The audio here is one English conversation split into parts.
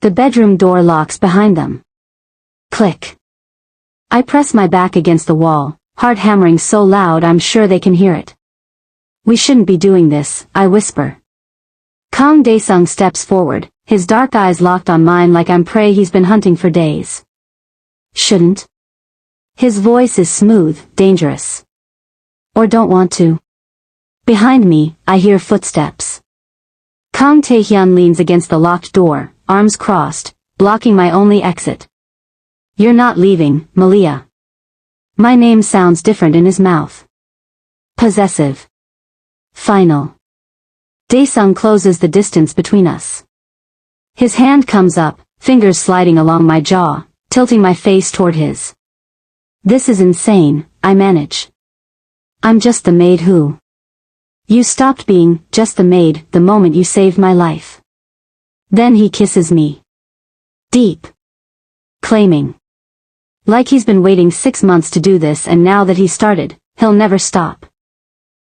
The bedroom door locks behind them. Click. I press my back against the wall, heart hammering so loud I'm sure they can hear it. We shouldn't be doing this, I whisper. Kang Dae-sung steps forward, his dark eyes locked on mine like I'm prey he's been hunting for days. Shouldn't? His voice is smooth, dangerous. Or don't want to. Behind me, I hear footsteps. Kang Tae-hyun leans against the locked door, arms crossed, blocking my only exit. You're not leaving, Maliya. My name sounds different in his mouth. Possessive. Final. Dae-sung closes the distance between us. His hand comes up, fingers sliding along my jaw, tilting my face toward his. This is insane, I manage. I'm just the maid who. You stopped being just the maid the moment you saved my life. Then he kisses me. Deep. Claiming. Like he's been waiting 6 months to do this and now that he started, he'll never stop.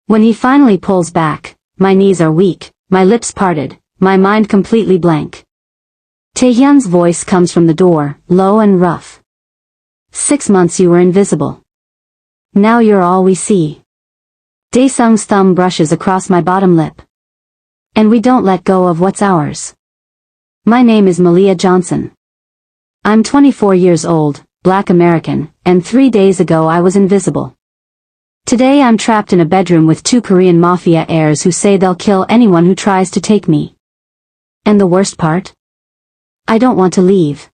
When he finally pulls back, my knees are weak, my lips parted, my mind completely blank. Taehyun's voice comes from the door, low and rough. 6 months you were invisible. Now you're all we see. Dae-sung's thumb brushes across my bottom lip. And we don't let go of what's ours. My name is Maliya Johnson. I'm 24 years old, Black American, and 3 days ago I was invisible. Today I'm trapped in a bedroom with 2 Korean Mafia heirs who say they'll kill anyone who tries to take me. And the worst part? I don't want to leave.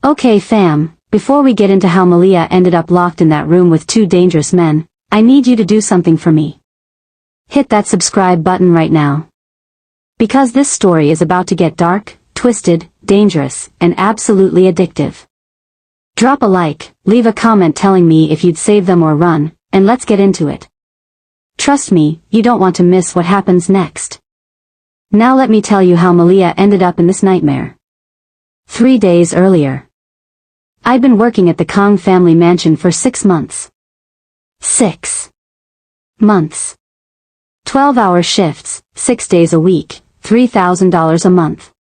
Okay fam, before we get into how Maliya ended up locked in that room with 2 dangerous men, I need you to do something for me. Hit that subscribe button right now. Because this story is about to get dark, twisted, dangerous, and absolutely addictive. Drop a like, leave a comment telling me if you'd save them or run, and let's get into it. Trust me, you don't want to miss what happens next. Now let me tell you how Maliya ended up in this nightmare. 3 days earlier. I'd been working at the Kang family mansion for 6 months. 6 months. 12-hour shifts, 6 days a week, $3,000 a month.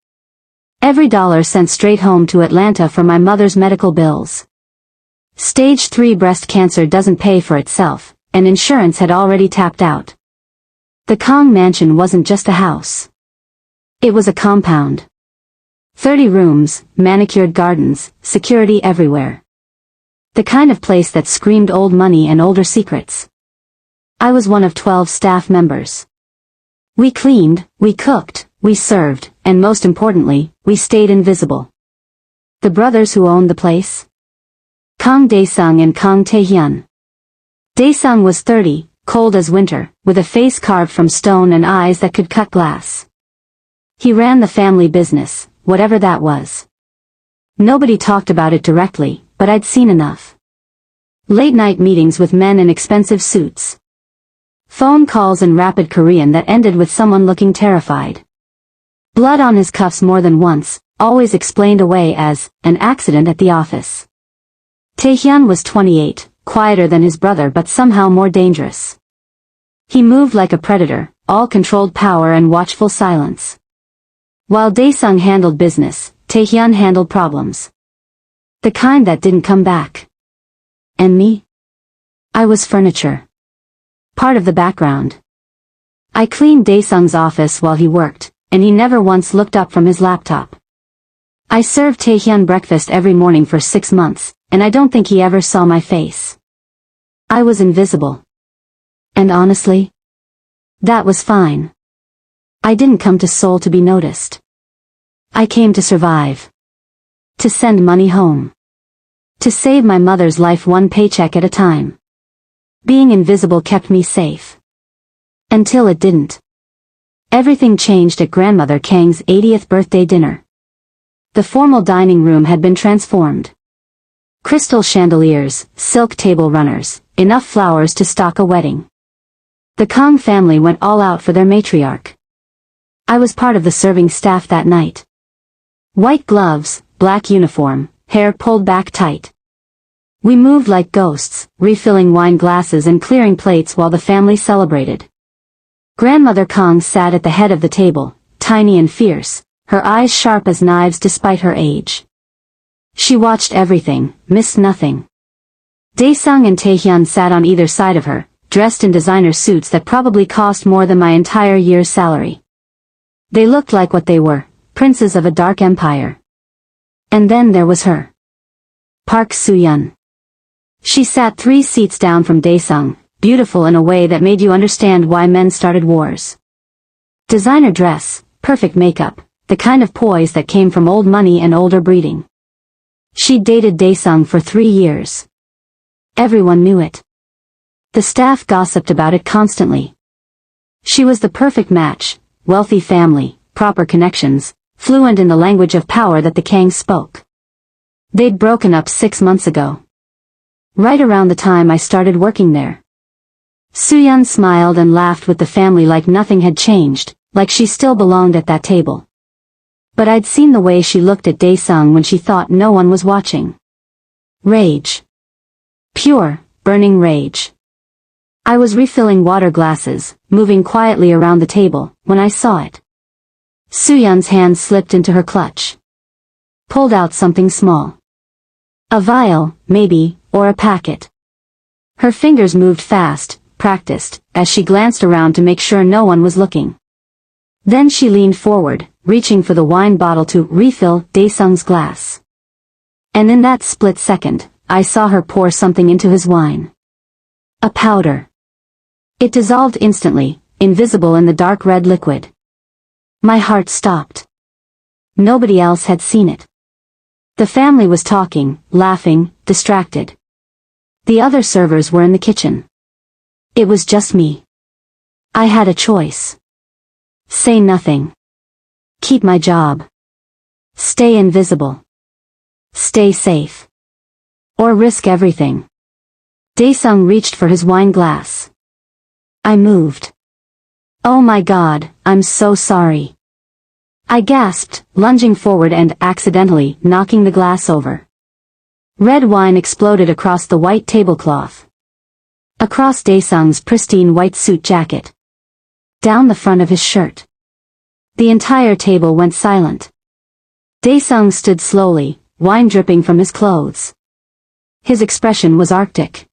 Every dollar sent straight home to Atlanta for my mother's medical bills. Stage 3 breast cancer doesn't pay for itself, and insurance had already tapped out. The Kang mansion wasn't just a house. It was a compound. 30 rooms, manicured gardens, security everywhere. The kind of place that screamed old money and older secrets. I was one of 12 staff members. We cleaned, we cooked, we served, and most importantly, we stayed invisible. The brothers who owned the place? Kang Dae-sung and Kang Tae-hyun. Dae-sung was 30, cold as winter, with a face carved from stone and eyes that could cut glass. He ran the family business, whatever that was. Nobody talked about it directly, but I'd seen enough. Late-night meetings with men in expensive suits. Phone calls in rapid Korean that ended with someone looking terrified. Blood on his cuffs more than once, always explained away as an accident at the office. Taehyun was 28, quieter than his brother but somehow more dangerous. He moved like a predator, all controlled power and watchful silence. While Dae-sung handled business, Taehyun handled problems. The kind that didn't come back. And me? I was furniture. Part of the background. I cleaned Dae-sung's office while he worked, and he never once looked up from his laptop. I served Taehyun breakfast every morning for 6 months, and I don't think he ever saw my face. I was invisible. And honestly, that was fine. I didn't come to Seoul to be noticed. I came to survive. To send money home. To save my mother's life one paycheck at a time. Being invisible kept me safe. Until it didn't. Everything changed at Grandmother Kang's 80th birthday dinner. The formal dining room had been transformed. Crystal chandeliers, silk table runners, enough flowers to stock a wedding. The Kang family went all out for their matriarch. I was part of the serving staff that night. White gloves, black uniform, hair pulled back tight. We moved like ghosts, refilling wine glasses and clearing plates while the family celebrated. Grandmother Kang sat at the head of the table, tiny and fierce, her eyes sharp as knives despite her age. She watched everything, missed nothing. Daesung and Taehyun sat on either side of her, dressed in designer suits that probably cost more than my entire year's salary. They looked like what they were, princes of a dark empire. And then there was her. Park Soo-yeon. She sat 3 seats down from Daesung, beautiful in a way that made you understand why men started wars. Designer dress, perfect makeup, the kind of poise that came from old money and older breeding. She'd dated Daesung for 3 years. Everyone knew it. The staff gossiped about it constantly. She was the perfect match, wealthy family, proper connections, fluent in the language of power that the Kang spoke. They'd broken up 6 months ago. Right around the time I started working there. Soo-yeon smiled and laughed with the family like nothing had changed, like she still belonged at that table. But I'd seen the way she looked at Daesung when she thought no one was watching. Rage. Pure, burning rage. I was refilling water glasses, moving quietly around the table, when I saw it. Soo-yeon's hand slipped into her clutch. Pulled out something small. A vial, maybe, or a packet. Her fingers moved fast, practiced, as she glanced around to make sure no one was looking. Then she leaned forward, reaching for the wine bottle to refill Daesung's glass. And in that split second, I saw her pour something into his wine. A powder. It dissolved instantly, invisible in the dark red liquid. My heart stopped. Nobody else had seen it. The family was talking, laughing, distracted. The other servers were in the kitchen. It was just me. I had a choice. Say nothing. Keep my job. Stay invisible. Stay safe. Or risk everything. Daesung reached for his wine glass. I moved. Oh my God, I'm so sorry. I gasped, lunging forward and accidentally knocking the glass over. Red wine exploded across the white tablecloth. Across Daesung's pristine white suit jacket. Down the front of his shirt. The entire table went silent. Daesung stood slowly, wine dripping from his clothes. His expression was arctic.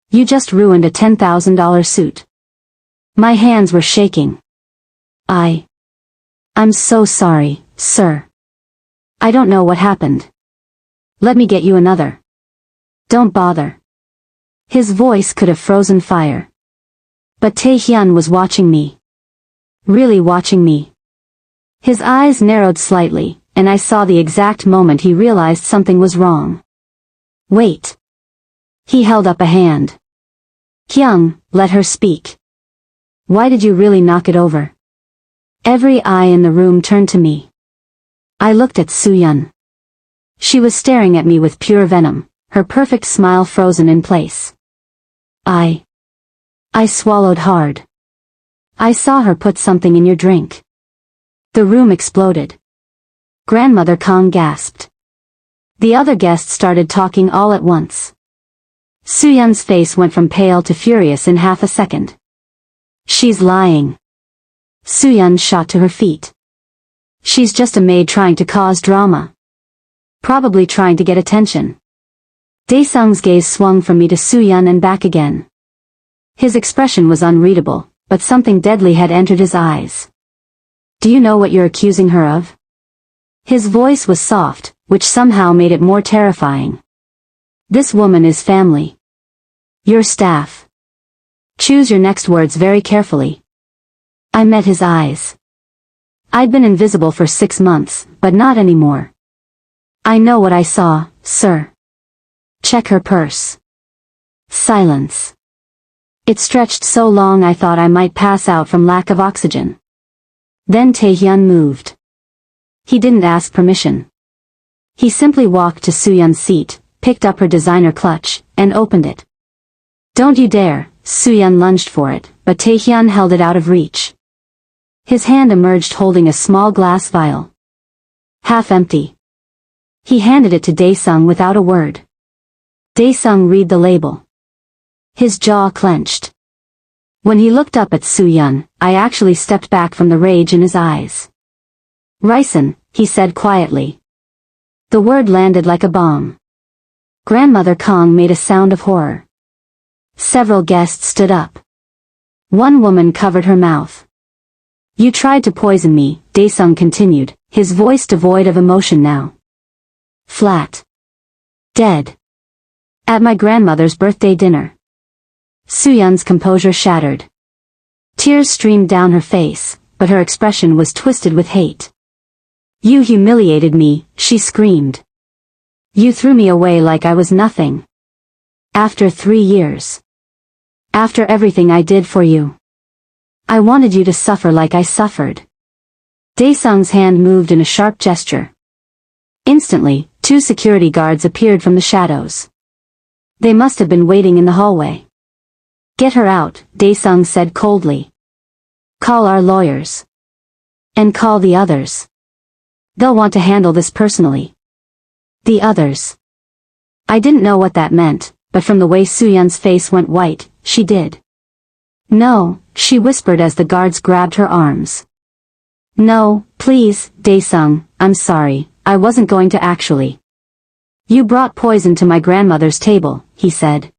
You just ruined a $10,000 suit. My hands were shaking. I'm so sorry, sir. I don't know what happened. Let me get you another. Don't bother. His voice could have frozen fire. But Taehyun was watching me. Really watching me. His eyes narrowed slightly, and I saw the exact moment he realized something was wrong. Wait. He held up a hand. Kyung, let her speak. Why did you really knock it over? Every eye in the room turned to me. I looked at Soo-yeon. She was staring at me with pure venom, her perfect smile frozen in place. I swallowed hard. I saw her put something in your drink. The room exploded. Grandmother Kong gasped. The other guests started talking all at once. Soo-yeon's face went from pale to furious in half a second. She's lying. Soo-yeon shot to her feet. She's just a maid trying to cause drama. Probably trying to get attention. Daesung's gaze swung from me to Soo-yeon and back again. His expression was unreadable, but something deadly had entered his eyes. Do you know what you're accusing her of? His voice was soft, which somehow made it more terrifying. This woman is family. Your staff. Choose your next words very carefully. I met his eyes. I'd been invisible for 6 months, but not anymore. I know what I saw, sir. Check her purse. Silence. It stretched so long I thought I might pass out from lack of oxygen. Then Taehyun moved. He didn't ask permission. He simply walked to Soo-yeon's seat, picked up her designer clutch, and opened it. Don't you dare, Soo-yeon lunged for it, but Taehyun held it out of reach. His hand emerged holding a small glass vial. Half empty. He handed it to Daesung without a word. Daesung read the label. His jaw clenched. When he looked up at Soo-yeon, I actually stepped back from the rage in his eyes. Ricin, he said quietly. The word landed like a bomb. Grandmother Kong made a sound of horror. Several guests stood up. One woman covered her mouth. You tried to poison me, Daesung continued, his voice devoid of emotion now. Flat. Dead. At my grandmother's birthday dinner. Suyun's composure shattered. Tears streamed down her face, but her expression was twisted with hate. You humiliated me, she screamed. You threw me away like I was nothing. After 3 years. After everything I did for you. I wanted you to suffer like I suffered. Daesung's hand moved in a sharp gesture. Instantly, 2 security guards appeared from the shadows. They must have been waiting in the hallway. Get her out, Daesung said coldly. Call our lawyers. And call the others. They'll want to handle this personally. The others. I didn't know what that meant, but from the way Suyun's face went white, she did. No, she whispered as the guards grabbed her arms. No, please, Daesung, I'm sorry, I wasn't going to actually. You brought poison to my grandmother's table, he said.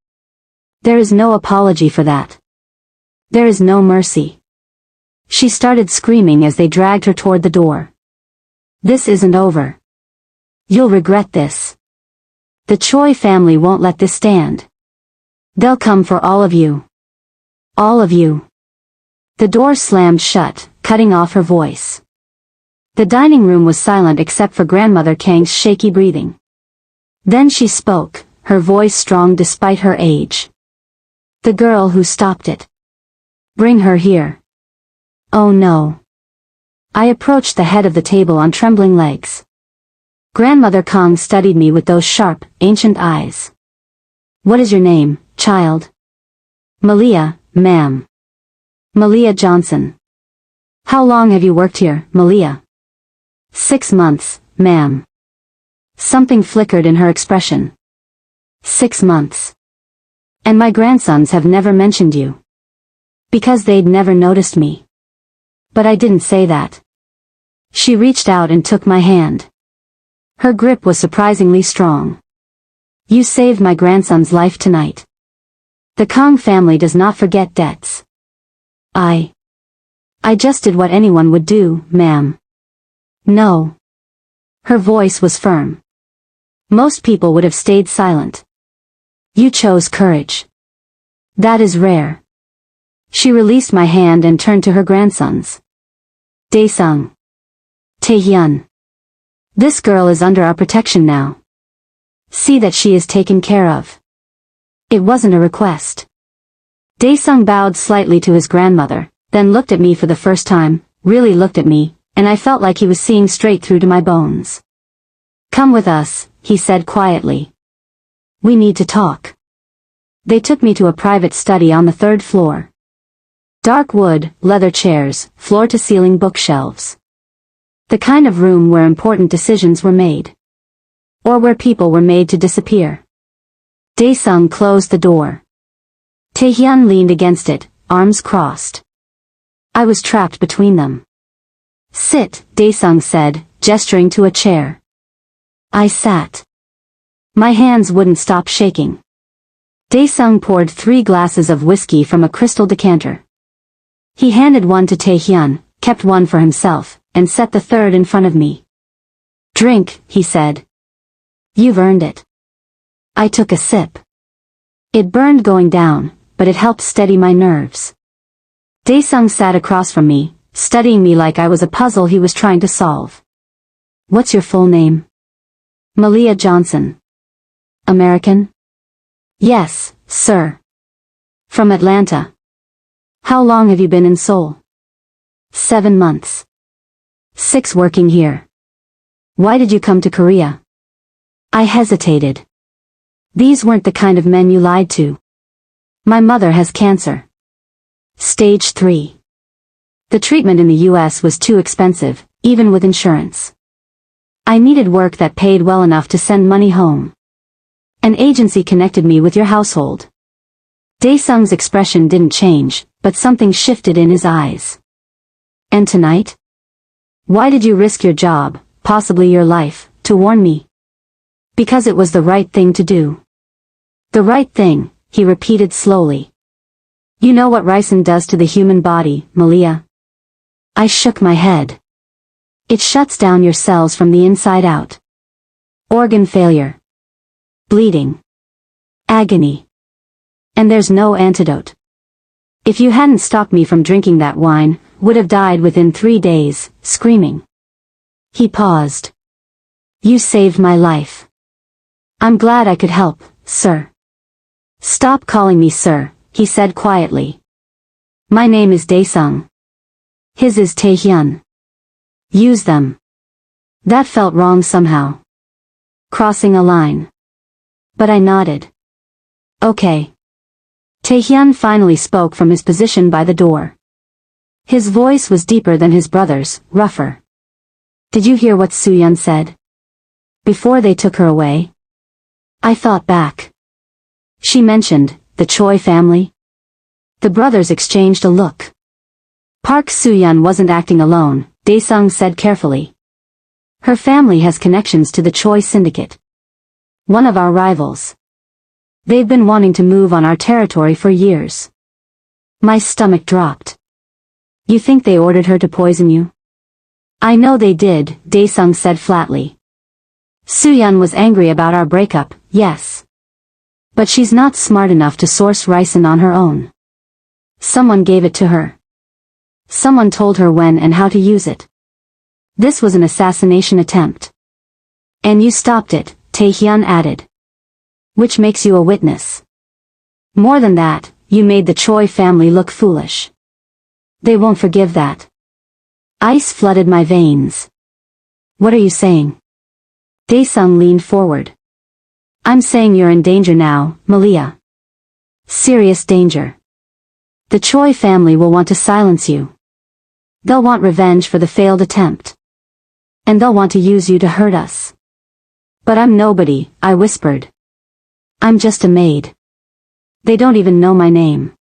There is no apology for that. There is no mercy. She started screaming as they dragged her toward the door. This isn't over. You'll regret this. The Choi family won't let this stand. They'll come for all of you. All of you. The door slammed shut, cutting off her voice. The dining room was silent except for Grandmother Kang's shaky breathing. Then she spoke, her voice strong despite her age. The girl who stopped it. Bring her here. Oh no. I approached the head of the table on trembling legs. Grandmother Kong studied me with those sharp, ancient eyes. What is your name, child? Maliya, ma'am. Maliya Johnson. How long have you worked here, Maliya? 6 months, ma'am. Something flickered in her expression. 6 months. And my grandsons have never mentioned you. Because they'd never noticed me. But I didn't say that. She reached out and took my hand. Her grip was surprisingly strong. You saved my grandson's life tonight. The Kong family does not forget debts. I just did what anyone would do, ma'am. No. Her voice was firm. Most people would have stayed silent. You chose courage. That is rare. She released my hand and turned to her grandsons. Daesung. Taehyun. This girl is under our protection now. See that she is taken care of. It wasn't a request. Daesung bowed slightly to his grandmother, then looked at me for the first time, really looked at me, and I felt like he was seeing straight through to my bones. Come with us, he said quietly. We need to talk. They took me to a private study on the 3rd floor. Dark wood, leather chairs, floor-to-ceiling bookshelves. The kind of room where important decisions were made. Or where people were made to disappear. Daesung closed the door. Taehyun leaned against it, arms crossed. I was trapped between them. Sit, Daesung said, gesturing to a chair. I sat. My hands wouldn't stop shaking. Daesung poured 3 glasses of whiskey from a crystal decanter. He handed one to Taehyun, kept one for himself, and set the 3rd in front of me. Drink, he said. You've earned it. I took a sip. It burned going down, but it helped steady my nerves. Daesung sat across from me, studying me like I was a puzzle he was trying to solve. What's your full name? Maliya Johnson. American? Yes, sir. From Atlanta. How long have you been in Seoul? 7 months. 6 working here. Why did you come to Korea? I hesitated. These weren't the kind of men you lied to. My mother has cancer. Stage 3. The treatment in the US was too expensive, even with insurance. I needed work that paid well enough to send money home. An agency connected me with your household. Daesung's expression didn't change, but something shifted in his eyes. And tonight? Why did you risk your job, possibly your life, to warn me? Because it was the right thing to do. The right thing, he repeated slowly. You know what ricin does to the human body, Maliya? I shook my head. It shuts down your cells from the inside out. Organ failure. Bleeding. Agony. And there's no antidote. If you hadn't stopped me from drinking that wine, would have died within 3 days, screaming. He paused. You saved my life. I'm glad I could help, sir. Stop calling me sir, he said quietly. My name is Daesung. His is Taehyun. Use them. That felt wrong somehow. Crossing a line. But I nodded. Okay. Taehyun finally spoke from his position by the door. His voice was deeper than his brother's, rougher. Did you hear what Soo-yeon said? Before they took her away? I thought back. She mentioned, the Choi family. The brothers exchanged a look. Park Soo-yeon wasn't acting alone, Daesung said carefully. Her family has connections to the Choi syndicate. One of our rivals. They've been wanting to move on our territory for years. My stomach dropped. You think they ordered her to poison you? I know they did, Daesung said flatly. Soo-yeon was angry about our breakup, yes. But she's not smart enough to source ricin on her own. Someone gave it to her. Someone told her when and how to use it. This was an assassination attempt. And you stopped it, Taehyun added. Which makes you a witness. More than that, you made the Choi family look foolish. They won't forgive that. Ice flooded my veins. What are you saying? Daesung leaned forward. I'm saying you're in danger now, Maliya. Serious danger. The Choi family will want to silence you. They'll want revenge for the failed attempt. And they'll want to use you to hurt us. But I'm nobody, I whispered. I'm just a maid. They don't even know my name.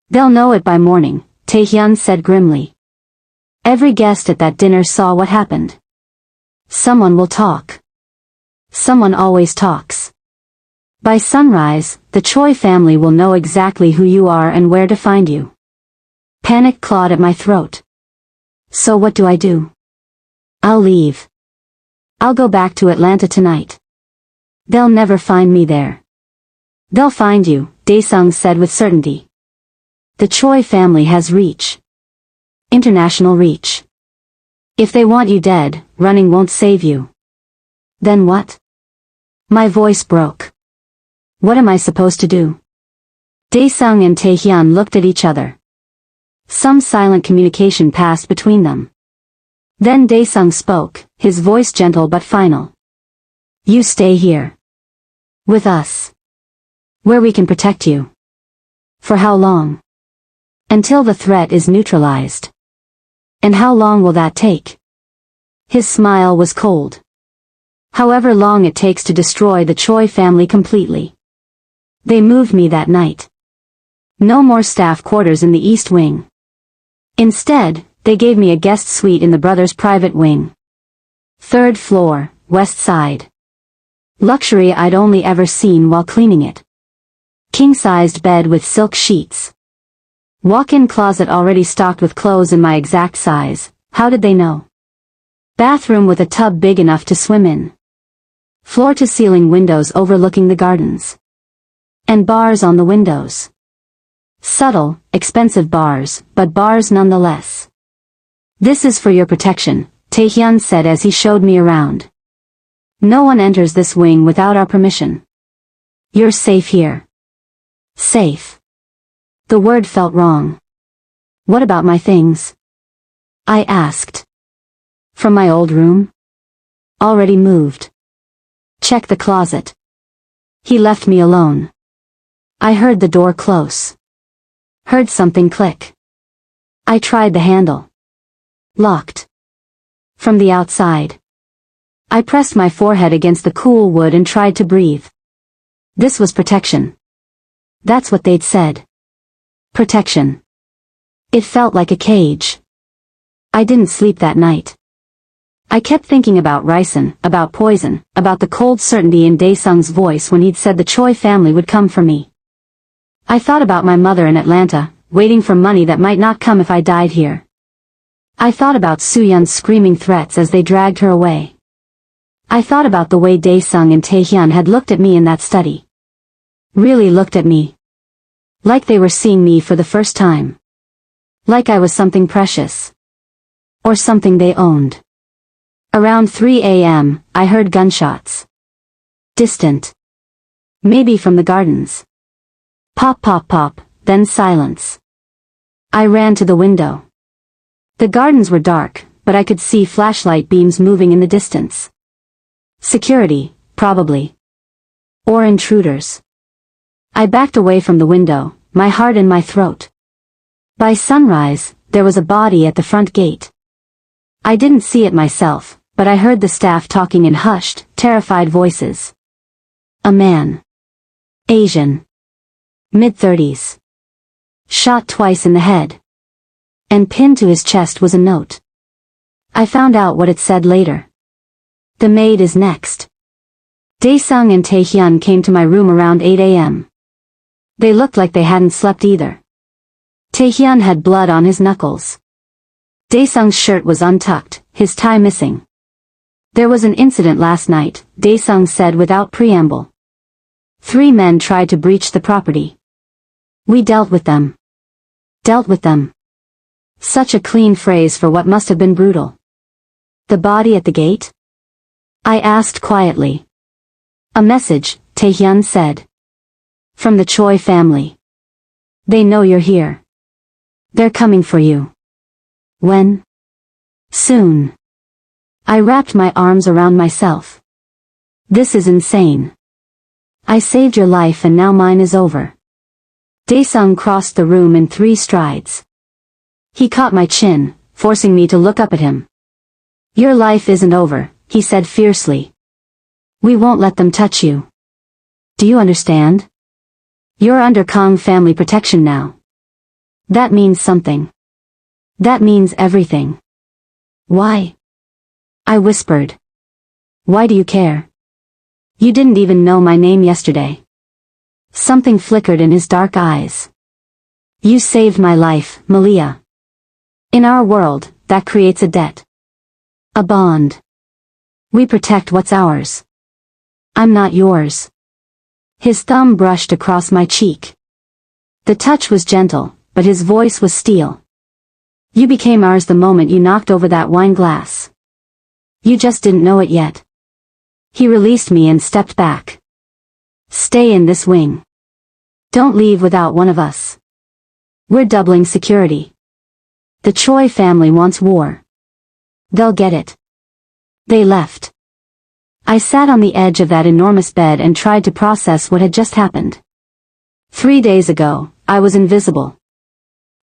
They'll know it by morning, Taehyun said grimly. Every guest at that dinner saw what happened. Someone will talk. Someone always talks. By sunrise, the Choi family will know exactly who you are and where to find you. Panic clawed at my throat. So what do I do? I'll leave. I'll go back to Atlanta tonight. They'll never find me there. They'll find you, Daesung said with certainty. The Choi family has reach. International reach. If they want you dead, running won't save you. Then what? My voice broke. What am I supposed to do? Daesung and Taehyun looked at each other. Some silent communication passed between them. Then Daesung spoke, his voice gentle but final. You stay here. With us. Where we can protect you. For how long? Until the threat is neutralized. And how long will that take? His smile was cold. However long it takes to destroy the Choi family completely. They moved me that night. No more staff quarters in the East Wing. Instead, they gave me a guest suite in the brothers' private wing. 3rd floor, west side. Luxury I'd only ever seen while cleaning it. King-sized bed with silk sheets. Walk-in closet already stocked with clothes in my exact size. How did they know? Bathroom with a tub big enough to swim in. Floor-to-ceiling windows overlooking the gardens. And bars on the windows. Subtle, expensive bars, but bars nonetheless. This is for your protection, Taehyun said as he showed me around. No one enters this wing without our permission. You're safe here. Safe. The word felt wrong. What about my things? I asked. From my old room? Already moved. Check the closet. He left me alone. I heard the door close. Heard something click. I tried the handle. Locked. From the outside. I pressed my forehead against the cool wood and tried to breathe. This was protection. That's what they'd said. Protection. It felt like a cage. I didn't sleep that night. I kept thinking about ricin, about poison, about the cold certainty in Daesung's voice when he'd said the Choi family would come for me. I thought about my mother in Atlanta, waiting for money that might not come if I died here. I thought about Soo-yeon's screaming threats as they dragged her away. I thought about the way Daesung and Taehyun had looked at me in that study. Really looked at me. Like they were seeing me for the first time. Like I was something precious. Or something they owned. Around 3 a.m., I heard gunshots. Distant. Maybe from the gardens. Pop pop pop, then silence. I ran to the window. The gardens were dark, but I could see flashlight beams moving in the distance. Security, probably. Or intruders. I backed away from the window, my heart in my throat. By sunrise, there was a body at the front gate. I didn't see it myself, but I heard the staff talking in hushed, terrified voices. A man. Asian. Mid-30s. Shot twice in the head. And pinned to his chest was a note. I found out what it said later. The maid is next. Daesung and Taehyun came to my room around 8 a.m. They looked like they hadn't slept either. Taehyun had blood on his knuckles. Daesung's shirt was untucked, his tie missing. There was an incident last night, Daesung said without preamble. 3 men tried to breach the property. We dealt with them. Dealt with them. Such a clean phrase for what must have been brutal. The body at the gate? I asked quietly. A message, Taehyun said. From the Choi family. They know you're here. They're coming for you. When? Soon. I wrapped my arms around myself. This is insane. I saved your life and now mine is over. Daesung crossed the room in 3 strides. He caught my chin, forcing me to look up at him. Your life isn't over, he said fiercely. We won't let them touch you. Do you understand? You're under Kang family protection now. That means something. That means everything. Why? I whispered. Why do you care? You didn't even know my name yesterday. Something flickered in his dark eyes. You saved my life, Maliya. In our world, that creates a debt. A bond. We protect what's ours. I'm not yours. His thumb brushed across my cheek. The touch was gentle, but his voice was steel. You became ours the moment you knocked over that wine glass. You just didn't know it yet. He released me and stepped back. Stay in this wing. Don't leave without one of us. We're doubling security. The Choi family wants war. They'll get it. They left. I sat on the edge of that enormous bed and tried to process what had just happened. 3 days ago, I was invisible.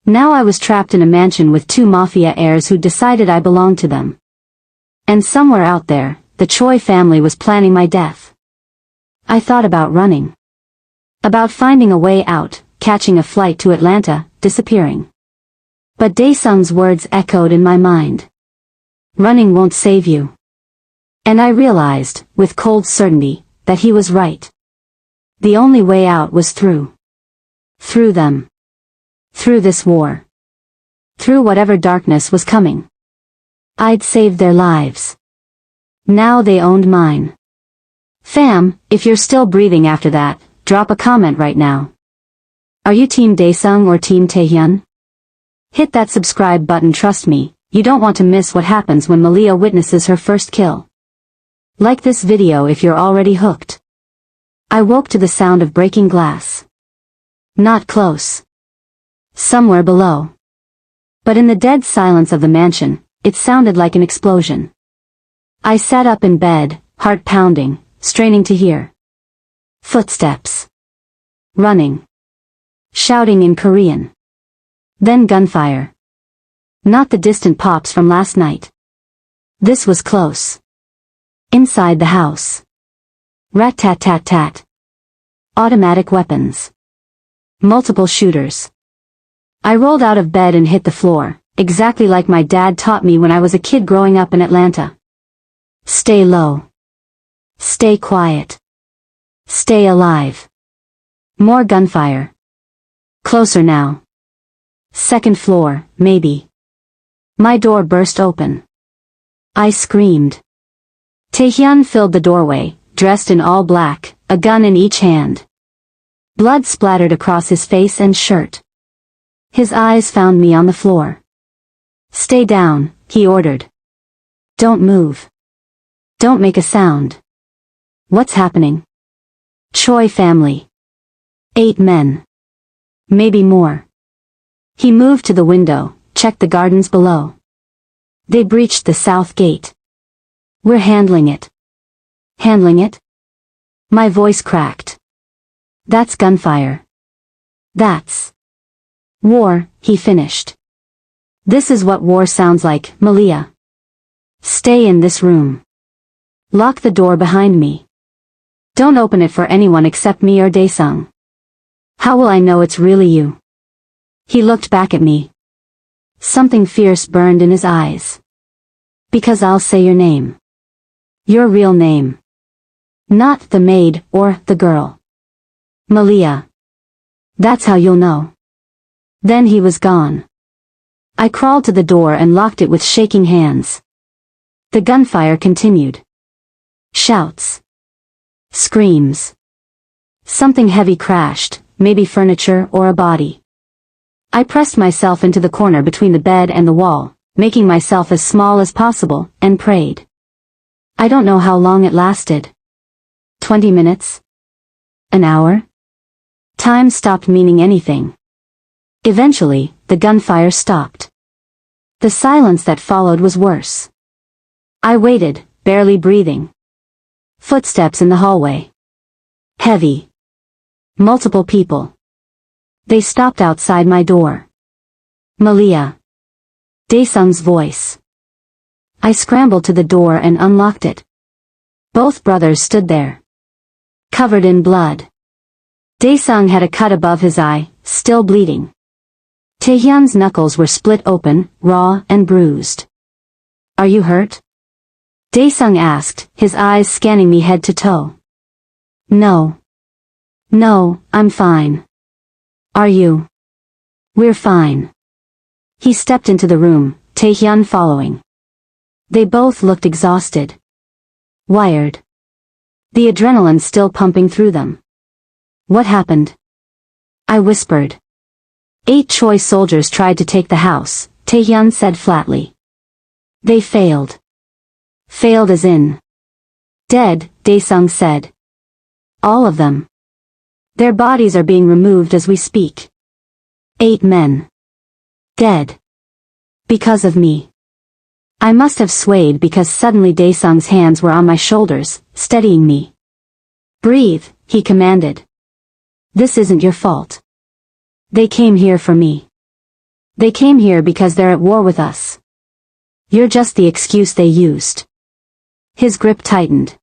Now I was trapped in a mansion with 2 Mafia heirs who decided I belonged to them. And somewhere out there, the Choi family was planning my death. I thought about running. About finding a way out, catching a flight to Atlanta, disappearing. But Daesung's words echoed in my mind. Running won't save you. And I realized, with cold certainty, that he was right. The only way out was through. Through them. Through this war. Through whatever darkness was coming. I'd saved their lives. Now they owned mine. Fam, if you're still breathing after that, drop a comment right now. Are you Team Daesung or Team Taehyun? Hit that subscribe button, trust me, you don't want to miss what happens when Maliya witnesses her first kill. Like this video if you're already hooked. I woke to the sound of breaking glass. Not close. Somewhere below. But in the dead silence of the mansion, it sounded like an explosion. I sat up in bed, heart pounding, straining to hear. Footsteps. Running. Shouting in Korean. Then gunfire. Not the distant pops from last night. This was close. Inside the house. Rat-tat-tat-tat. Automatic weapons. Multiple shooters. I rolled out of bed and hit the floor, exactly like my dad taught me when I was a kid growing up in Atlanta. Stay low. Stay quiet. Stay alive. More gunfire. Closer now. Second floor, maybe. My door burst open. I screamed. Taehyun filled the doorway, dressed in all black, a gun in each hand. Blood splattered across his face and shirt. His eyes found me on the floor. Stay down, he ordered. Don't move. Don't make a sound. What's happening? Choi family. 8 men. Maybe more. He moved to the window, checked the gardens below. They breached the south gate. We're handling it. Handling it? My voice cracked. That's gunfire. That's war, he finished. This is what war sounds like, Maliya. Stay in this room. Lock the door behind me. Don't open it for anyone except me or Daesung. How will I know it's really you? He looked back at me. Something fierce burned in his eyes. Because I'll say your name. Your real name. Not the maid or the girl. Maliya. That's how you'll know. Then he was gone. I crawled to the door and locked it with shaking hands. The gunfire continued. Shouts. Screams. Something heavy crashed, maybe furniture or a body. I pressed myself into the corner between the bed and the wall, making myself as small as possible, and prayed. I don't know how long it lasted. 20 minutes? An hour? Time stopped meaning anything. Eventually, the gunfire stopped. The silence that followed was worse. I waited, barely breathing. Footsteps in the hallway. Heavy. Multiple people. They stopped outside my door. Maliya. Daesung's voice. I scrambled to the door and unlocked it. Both brothers stood there. Covered in blood. Daesung had a cut above his eye, still bleeding. Taehyun's knuckles were split open, raw and bruised. Are you hurt? Daesung asked, his eyes scanning me head to toe. No. No, I'm fine. Are you? We're fine. He stepped into the room, Taehyun following. They both looked exhausted. Wired. The adrenaline still pumping through them. What happened? I whispered. 8 Choi soldiers tried to take the house, Taehyun said flatly. They failed. Failed as in. Dead, Daesung said. All of them. Their bodies are being removed as we speak. 8 men. Dead. Because of me. I must have swayed because suddenly Daesung's hands were on my shoulders, steadying me. Breathe, he commanded. This isn't your fault. They came here for me. They came here because they're at war with us. You're just the excuse they used. His grip tightened.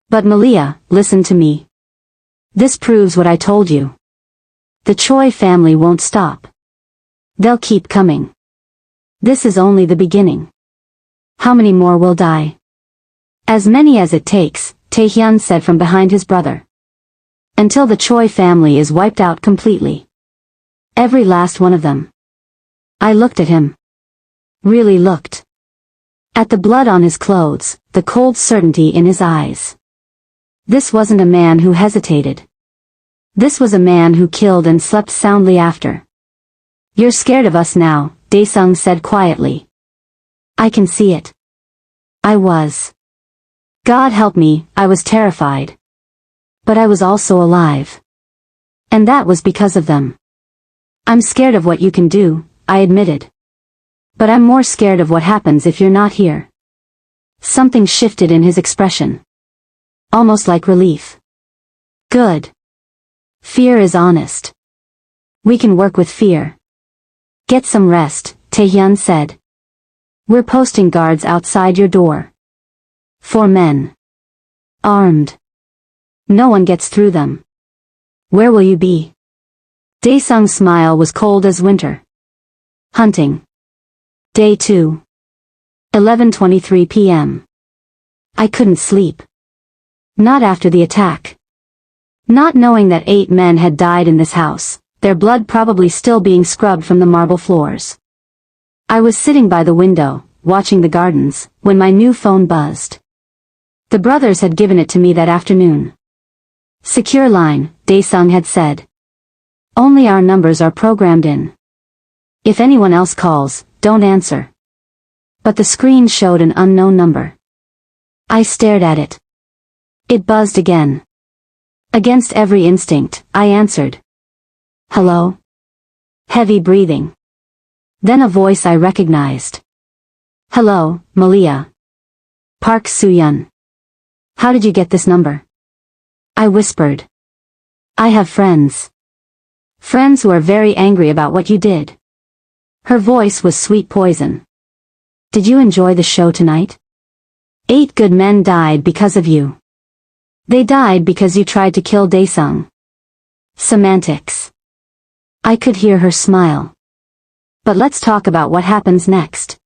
But Maliya, listen to me. This proves what I told you. The Choi family won't stop. They'll keep coming. This is only the beginning. How many more will die? As many as it takes, Taehyun said from behind his brother. Until the Choi family is wiped out completely. Every last one of them. I looked at him. Really looked. At the blood on his clothes, the cold certainty in his eyes. This wasn't a man who hesitated. This was a man who killed and slept soundly after. You're scared of us now, Daesung said quietly. I can see it. I was. God help me, I was terrified. But I was also alive. And that was because of them. I'm scared of what you can do, I admitted. But I'm more scared of what happens if you're not here. Something shifted in his expression. Almost like relief. Good. Fear is honest. We can work with fear. Get some rest, Taehyun said. We're posting guards outside your door. 4 men. Armed. No one gets through them. Where will you be? Daesung's smile was cold as winter. Hunting. Day 2. 11:23 p.m. I couldn't sleep. Not after the attack. Not knowing that 8 men had died in this house, their blood probably still being scrubbed from the marble floors. I was sitting by the window, watching the gardens, when my new phone buzzed. The brothers had given it to me that afternoon. Secure line, Daesung had said. Only our numbers are programmed in. If anyone else calls, don't answer. But the screen showed an unknown number. I stared at it. It buzzed again. Against every instinct, I answered. Hello? Heavy breathing. Then a voice I recognized. Hello, Maliya. Park Soo-yeon. How did you get this number? I whispered. I have friends. Friends who are very angry about what you did. Her voice was sweet poison. Did you enjoy the show tonight? 8 good men died because of you. They died because you tried to kill Daesung. Semantics. I could hear her smile. But let's talk about what happens next.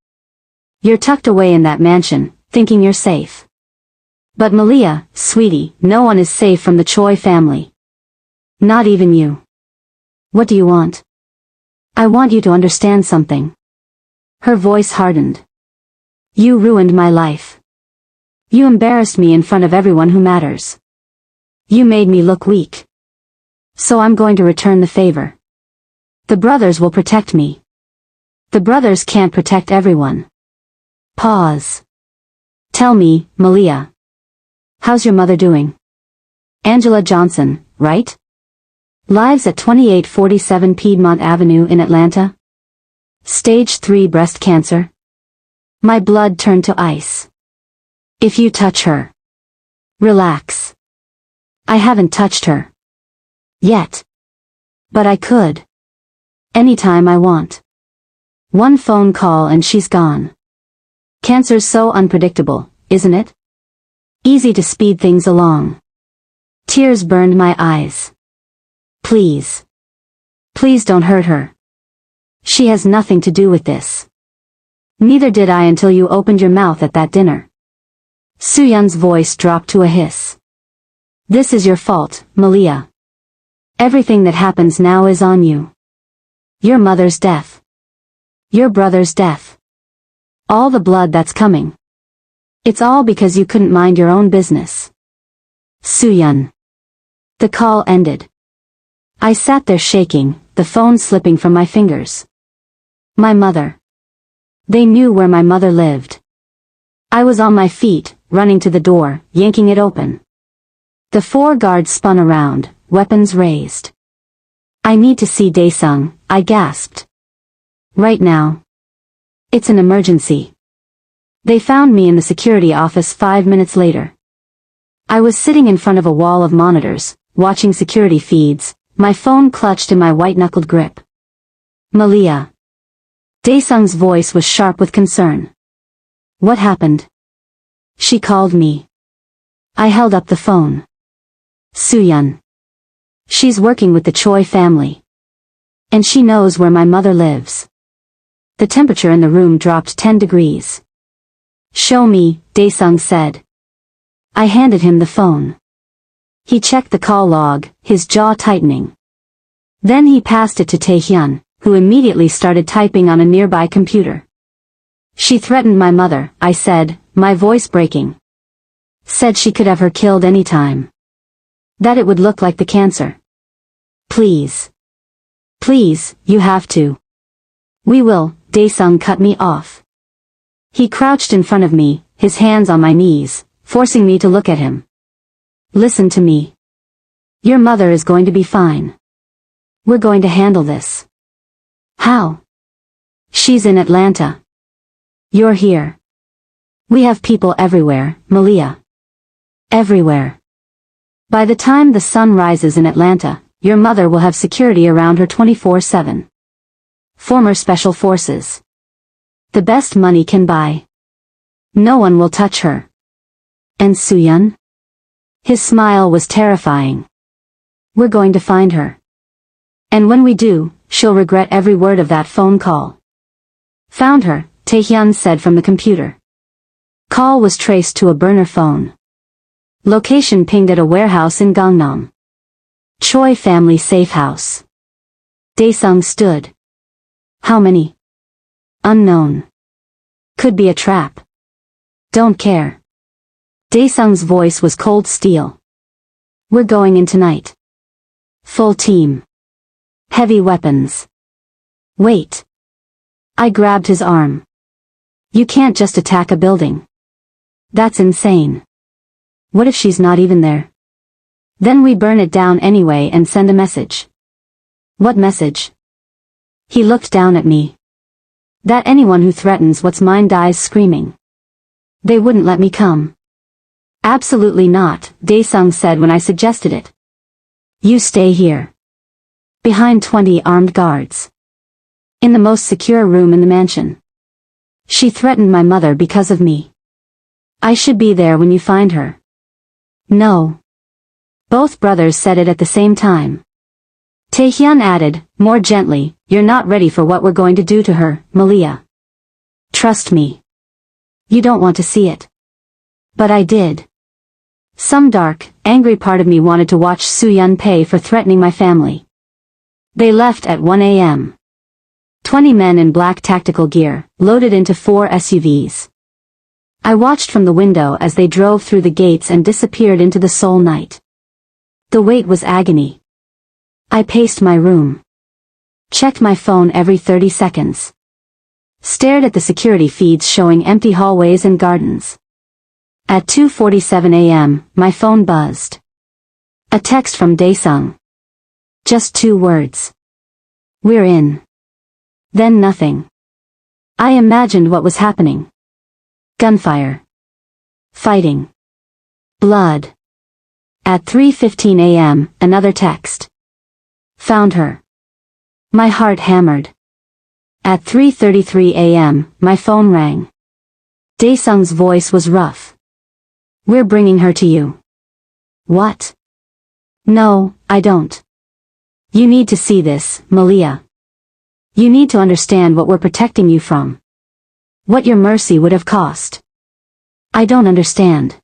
You're tucked away in that mansion, thinking you're safe. But Maliya, sweetie, no one is safe from the Choi family. Not even you. What do you want? I want you to understand something. Her voice hardened. You ruined my life. You embarrassed me in front of everyone who matters. You made me look weak. So I'm going to return the favor. The brothers will protect me. The brothers can't protect everyone. Pause. Tell me, Maliya. How's your mother doing? Angela Johnson, right? Lives at 2847 Piedmont Avenue in Atlanta? Stage 3 breast cancer? My blood turned to ice. If you touch her. Relax. I haven't touched her. Yet. But I could. Anytime I want. One phone call and she's gone. Cancer's so unpredictable, isn't it? Easy to speed things along. Tears burned my eyes. Please. Please don't hurt her. She has nothing to do with this. Neither did I until you opened your mouth at that dinner. Soo-yeon's voice dropped to a hiss. This is your fault, Maliya. Everything that happens now is on you. Your mother's death. Your brother's death. All the blood that's coming. It's all because you couldn't mind your own business. Soo-yeon. The call ended. I sat there shaking, the phone slipping from my fingers. My mother. They knew where my mother lived. I was on my feet, running to the door, yanking it open. The 4 guards spun around, weapons raised. I need to see Daesung, I gasped. Right now. It's an emergency. They found me in the security office 5 minutes later. I was sitting in front of a wall of monitors, watching security feeds, my phone clutched in my white-knuckled grip. Maliya. Daesung's voice was sharp with concern. What happened? She called me. I held up the phone. Soo-yeon. She's working with the Choi family. And she knows where my mother lives. The temperature in the room dropped 10 degrees. Show me, Daesung said. I handed him the phone. He checked the call log, his jaw tightening. Then he passed it to Tae-hyun, who immediately started typing on a nearby computer. She threatened my mother, I said, my voice breaking. Said she could have her killed any time. That it would look like the cancer. Please. Please, you have to. We will, Daesung cut me off. He crouched in front of me, his hands on my knees, forcing me to look at him. Listen to me. Your mother is going to be fine. We're going to handle this. How? She's in Atlanta. You're here. We have people everywhere, Maliya. Everywhere. By the time the sun rises in Atlanta, your mother will have security around her 24/7. Former special forces. The best money can buy. No one will touch her. And Soo-yeon? His smile was terrifying. We're going to find her. And when we do, she'll regret every word of that phone call. Found her, Tae-hyun said from the computer. Call was traced to a burner phone. Location pinged at a warehouse in Gangnam. Choi family safe house. Daesung stood. How many? Unknown. Could be a trap. Don't care. Daesung's voice was cold steel. We're going in tonight. Full team. Heavy weapons. Wait. I grabbed his arm. You can't just attack a building. That's insane. What if she's not even there? Then we burn it down anyway and send a message. What message? He looked down at me. That anyone who threatens what's mine dies screaming. They wouldn't let me come. Absolutely not, Daesung said when I suggested it. You stay here. Behind 20 armed guards. In the most secure room in the mansion. She threatened my mother because of me. I should be there when you find her. No. Both brothers said it at the same time. Taehyun added, more gently, you're not ready for what we're going to do to her, Maliya. Trust me. You don't want to see it. But I did. Some dark, angry part of me wanted to watch Soo-yeon pay for threatening my family. They left at 1 a.m. 20 men in black tactical gear, loaded into 4 SUVs. I watched from the window as they drove through the gates and disappeared into the Seoul night. The wait was agony. I paced my room. Checked my phone every 30 seconds. Stared at the security feeds showing empty hallways and gardens. At 2:47 a.m., my phone buzzed. A text from Daesung. Just 2 words. We're in. Then nothing. I imagined what was happening. Gunfire. Fighting. Blood. At 3:15 a.m., another text. Found her. My heart hammered. At 3:33 a.m., my phone rang. Daesung's voice was rough. We're bringing her to you. What? No, I don't. You need to see this, Maliya. You need to understand what we're protecting you from. What your mercy would have cost. I don't understand.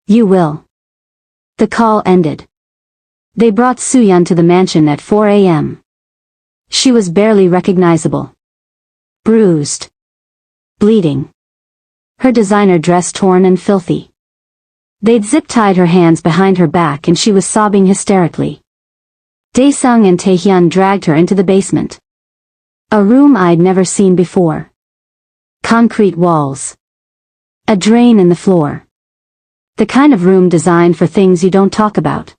You will. The call ended. They brought Soo-yeon to the mansion at 4 a.m. She was barely recognizable. Bruised. Bleeding. Her designer dress torn and filthy. They'd zip-tied her hands behind her back and she was sobbing hysterically. Daesung and Taehyun dragged her into the basement. A room I'd never seen before. Concrete walls. A drain in the floor. The kind of room designed for things you don't talk about.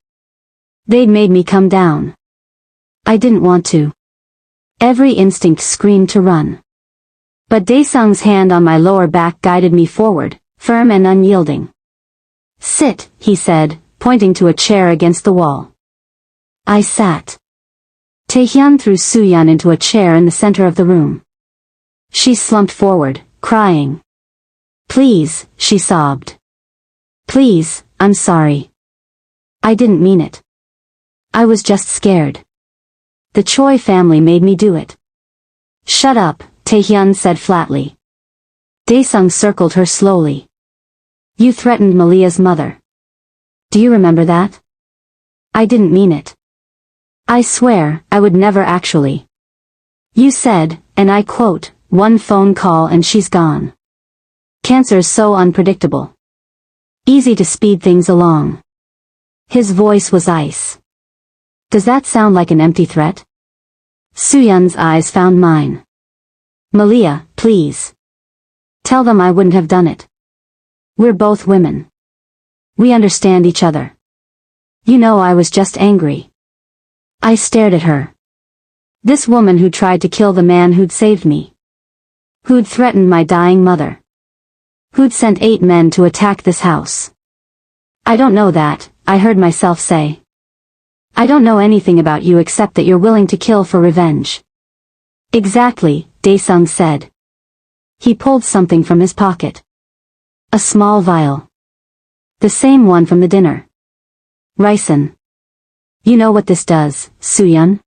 They'd made me come down. I didn't want to. Every instinct screamed to run. But Daesung's hand on my lower back guided me forward, firm and unyielding. Sit, he said, pointing to a chair against the wall. I sat. Taehyun threw Soo-yeon into a chair in the center of the room. She slumped forward, crying. Please, she sobbed. Please, I'm sorry. I didn't mean it. I was just scared. The Choi family made me do it. Shut up, Taehyun said flatly. Daesung circled her slowly. You threatened Maliya's mother. Do you remember that? I didn't mean it. I swear, I would never actually. You said, and I quote, one phone call and she's gone. Cancer's so unpredictable. Easy to speed things along. His voice was ice. Does that sound like an empty threat? Soo-yeon's eyes found mine. Maliya, please. Tell them I wouldn't have done it. We're both women. We understand each other. You know I was just angry. I stared at her. This woman who tried to kill the man who'd saved me. Who'd threatened my dying mother. Who'd sent 8 men to attack this house. I don't know that, I heard myself say. I don't know anything about you except that you're willing to kill for revenge. Exactly, Daesung said. He pulled something from his pocket. A small vial. The same one from the dinner. Ricin. You know what this does, Soo-yeon?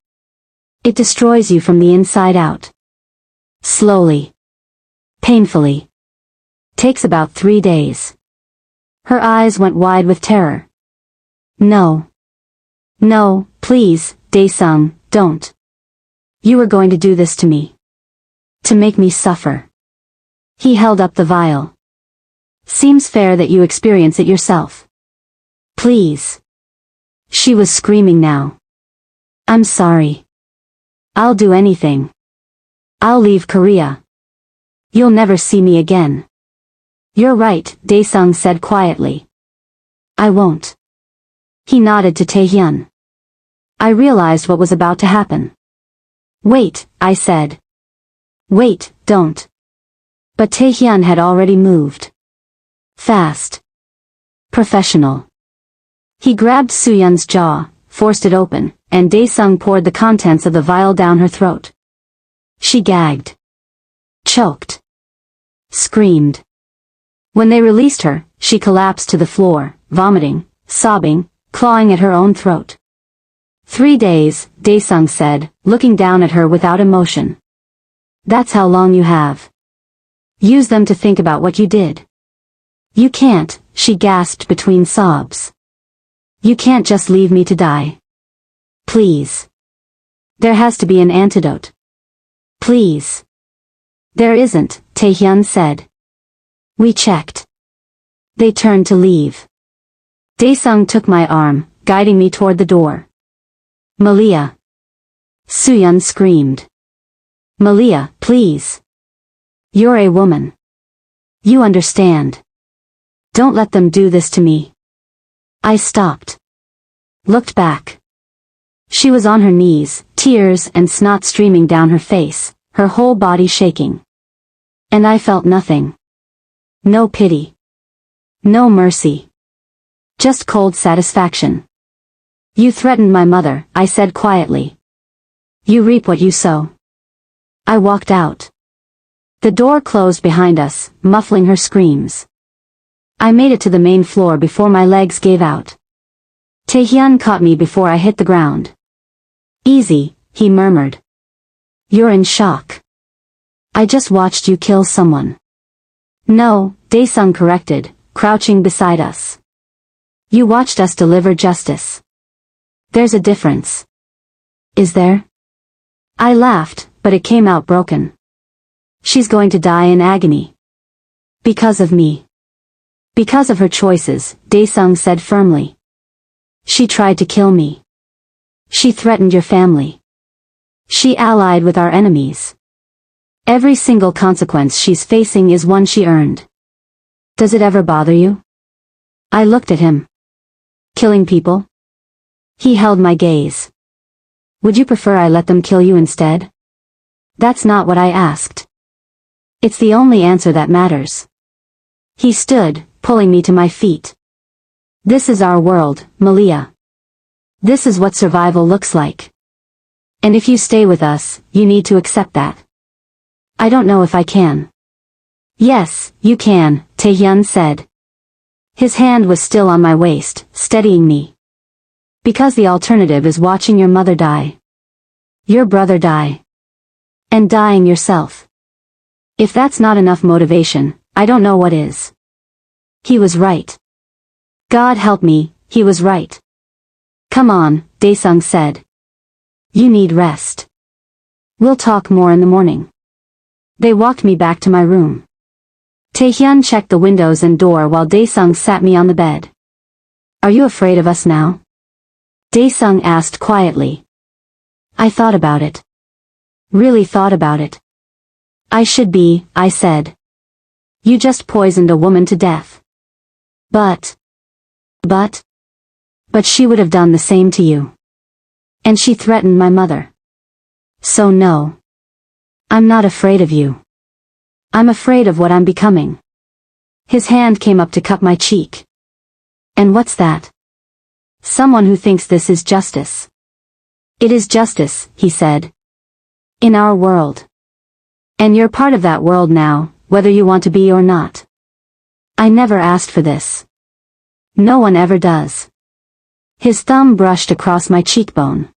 It destroys you from the inside out. Slowly. Painfully. Takes about 3 days. Her eyes went wide with terror. No. No, please, Dae-sung, don't. You were going to do this to me. To make me suffer. He held up the vial. Seems fair that you experience it yourself. Please. She was screaming now. I'm sorry. I'll do anything. I'll leave Korea. You'll never see me again. You're right, Dae-sung said quietly. I won't. He nodded to Taehyun. I realized what was about to happen. Wait, I said. Wait, don't. But Taehyun had already moved. Fast. Professional. He grabbed Soohyun's jaw, forced it open, and Dae-sung poured the contents of the vial down her throat. She gagged. Choked. Screamed. When they released her, she collapsed to the floor, vomiting, sobbing, clawing at her own throat. 3 days, Dae-sung said, looking down at her without emotion. That's how long you have. Use them to think about what you did. You can't, she gasped between sobs. You can't just leave me to die. Please. There has to be an antidote. Please. There isn't, Taehyun said. We checked. They turned to leave. Dae-sung took my arm, guiding me toward the door. Maliya. Soohyun screamed. Maliya, please. You're a woman. You understand. Don't let them do this to me. I stopped. Looked back. She was on her knees, tears and snot streaming down her face, her whole body shaking. And I felt nothing. No pity. No mercy. Just cold satisfaction. You threatened my mother, I said quietly. You reap what you sow. I walked out. The door closed behind us, muffling her screams. I made it to the main floor before my legs gave out. Taehyun caught me before I hit the ground. Easy, he murmured. You're in shock. I just watched you kill someone. No, Dae-sung corrected, crouching beside us. You watched us deliver justice. There's a difference. Is there? I laughed, but it came out broken. She's going to die in agony. Because of me. Because of her choices, Dae-sung said firmly. She tried to kill me. She threatened your family. She allied with our enemies. Every single consequence she's facing is one she earned. Does it ever bother you? I looked at him. Killing people? He held my gaze. Would you prefer I let them kill you instead? That's not what I asked. It's the only answer that matters. He stood, pulling me to my feet. This is our world, Maliya. This is what survival looks like. And if you stay with us, you need to accept that. I don't know if I can. Yes, you can, Taehyun said. His hand was still on my waist, steadying me. Because the alternative is watching your mother die. Your brother die. And dying yourself. If that's not enough motivation, I don't know what is. He was right. God help me, he was right. Come on, Dae-sung said. You need rest. We'll talk more in the morning. They walked me back to my room. Taehyun checked the windows and door while Dae-sung sat me on the bed. Are you afraid of us now? Dae-sung asked quietly. I thought about it. Really thought about it. I should be, I said. You just poisoned a woman to death. But she would have done the same to you. And she threatened my mother. So no. I'm not afraid of you. I'm afraid of what I'm becoming. His hand came up to cup my cheek. And what's that? Someone who thinks this is justice. It is justice, he said. In our world. And you're part of that world now, whether you want to be or not. I never asked for this. No one ever does. His thumb brushed across my cheekbone.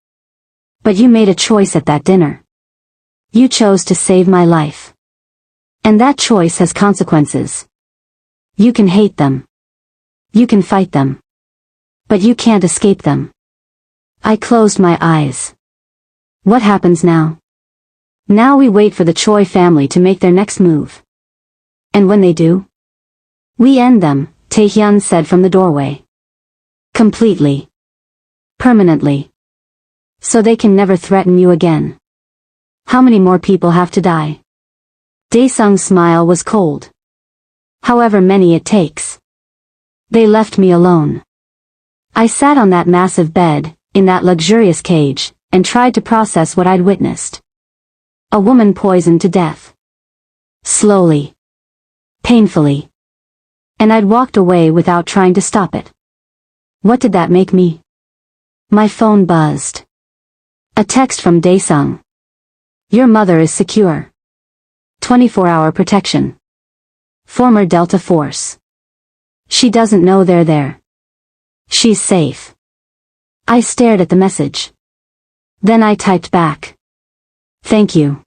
But you made a choice at that dinner. You chose to save my life. And that choice has consequences. You can hate them. You can fight them. But you can't escape them. I closed my eyes. What happens now? Now we wait for the Choi family to make their next move. And when they do? We end them, Taehyun said from the doorway. Completely. Permanently. So they can never threaten you again. How many more people have to die? Daesung's smile was cold. However many it takes. They left me alone. I sat on that massive bed, in that luxurious cage, and tried to process what I'd witnessed. A woman poisoned to death. Slowly. Painfully. And I'd walked away without trying to stop it. What did that make me? My phone buzzed. A text from Daesung. Your mother is secure. 24-hour protection. Former Delta Force. She doesn't know they're there. She's safe. I stared at the message. Then I typed back. Thank you.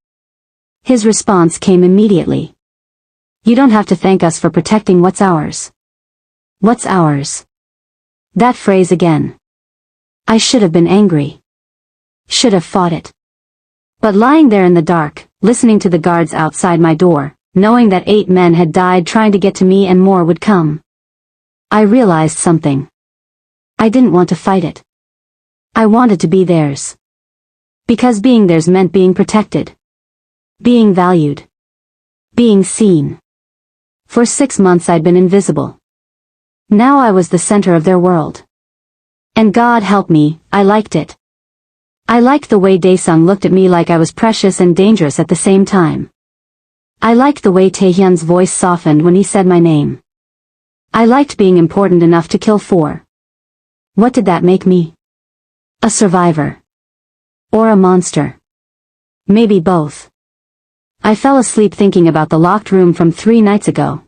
His response came immediately. You don't have to thank us for protecting what's ours. What's ours? That phrase again. I should have been angry. Should have fought it. But lying there in the dark, listening to the guards outside my door, knowing that 8 men had died trying to get to me and more would come. I realized something. I didn't want to fight it. I wanted to be theirs. Because being theirs meant being protected. Being valued. Being seen. For 6 months I'd been invisible. Now I was the center of their world. And God help me, I liked it. I liked the way Daesung looked at me like I was precious and dangerous at the same time. I liked the way Taehyun's voice softened when he said my name. I liked being important enough to kill for. What did that make me? A survivor. Or a monster. Maybe both. I fell asleep thinking about the locked room from 3 nights ago.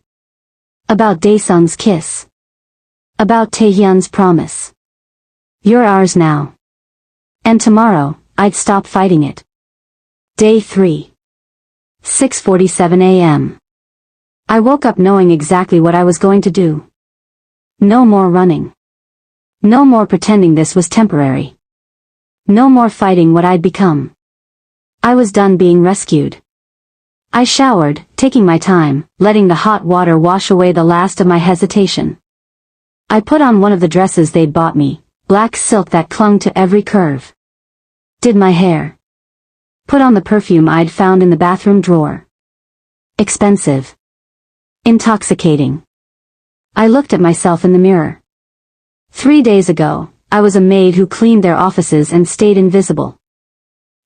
About Daesung's kiss. About Taehyun's promise. You're ours now. And tomorrow, I'd stop fighting it. Day 3. 6:47 a.m. I woke up knowing exactly what I was going to do. No more running. No more pretending this was temporary. No more fighting what I'd become. I was done being rescued. I showered, taking my time, letting the hot water wash away the last of my hesitation. I put on one of the dresses they'd bought me, black silk that clung to every curve. Did my hair. Put on the perfume I'd found in the bathroom drawer. Expensive. Intoxicating. I looked at myself in the mirror. 3 days ago, I was a maid who cleaned their offices and stayed invisible.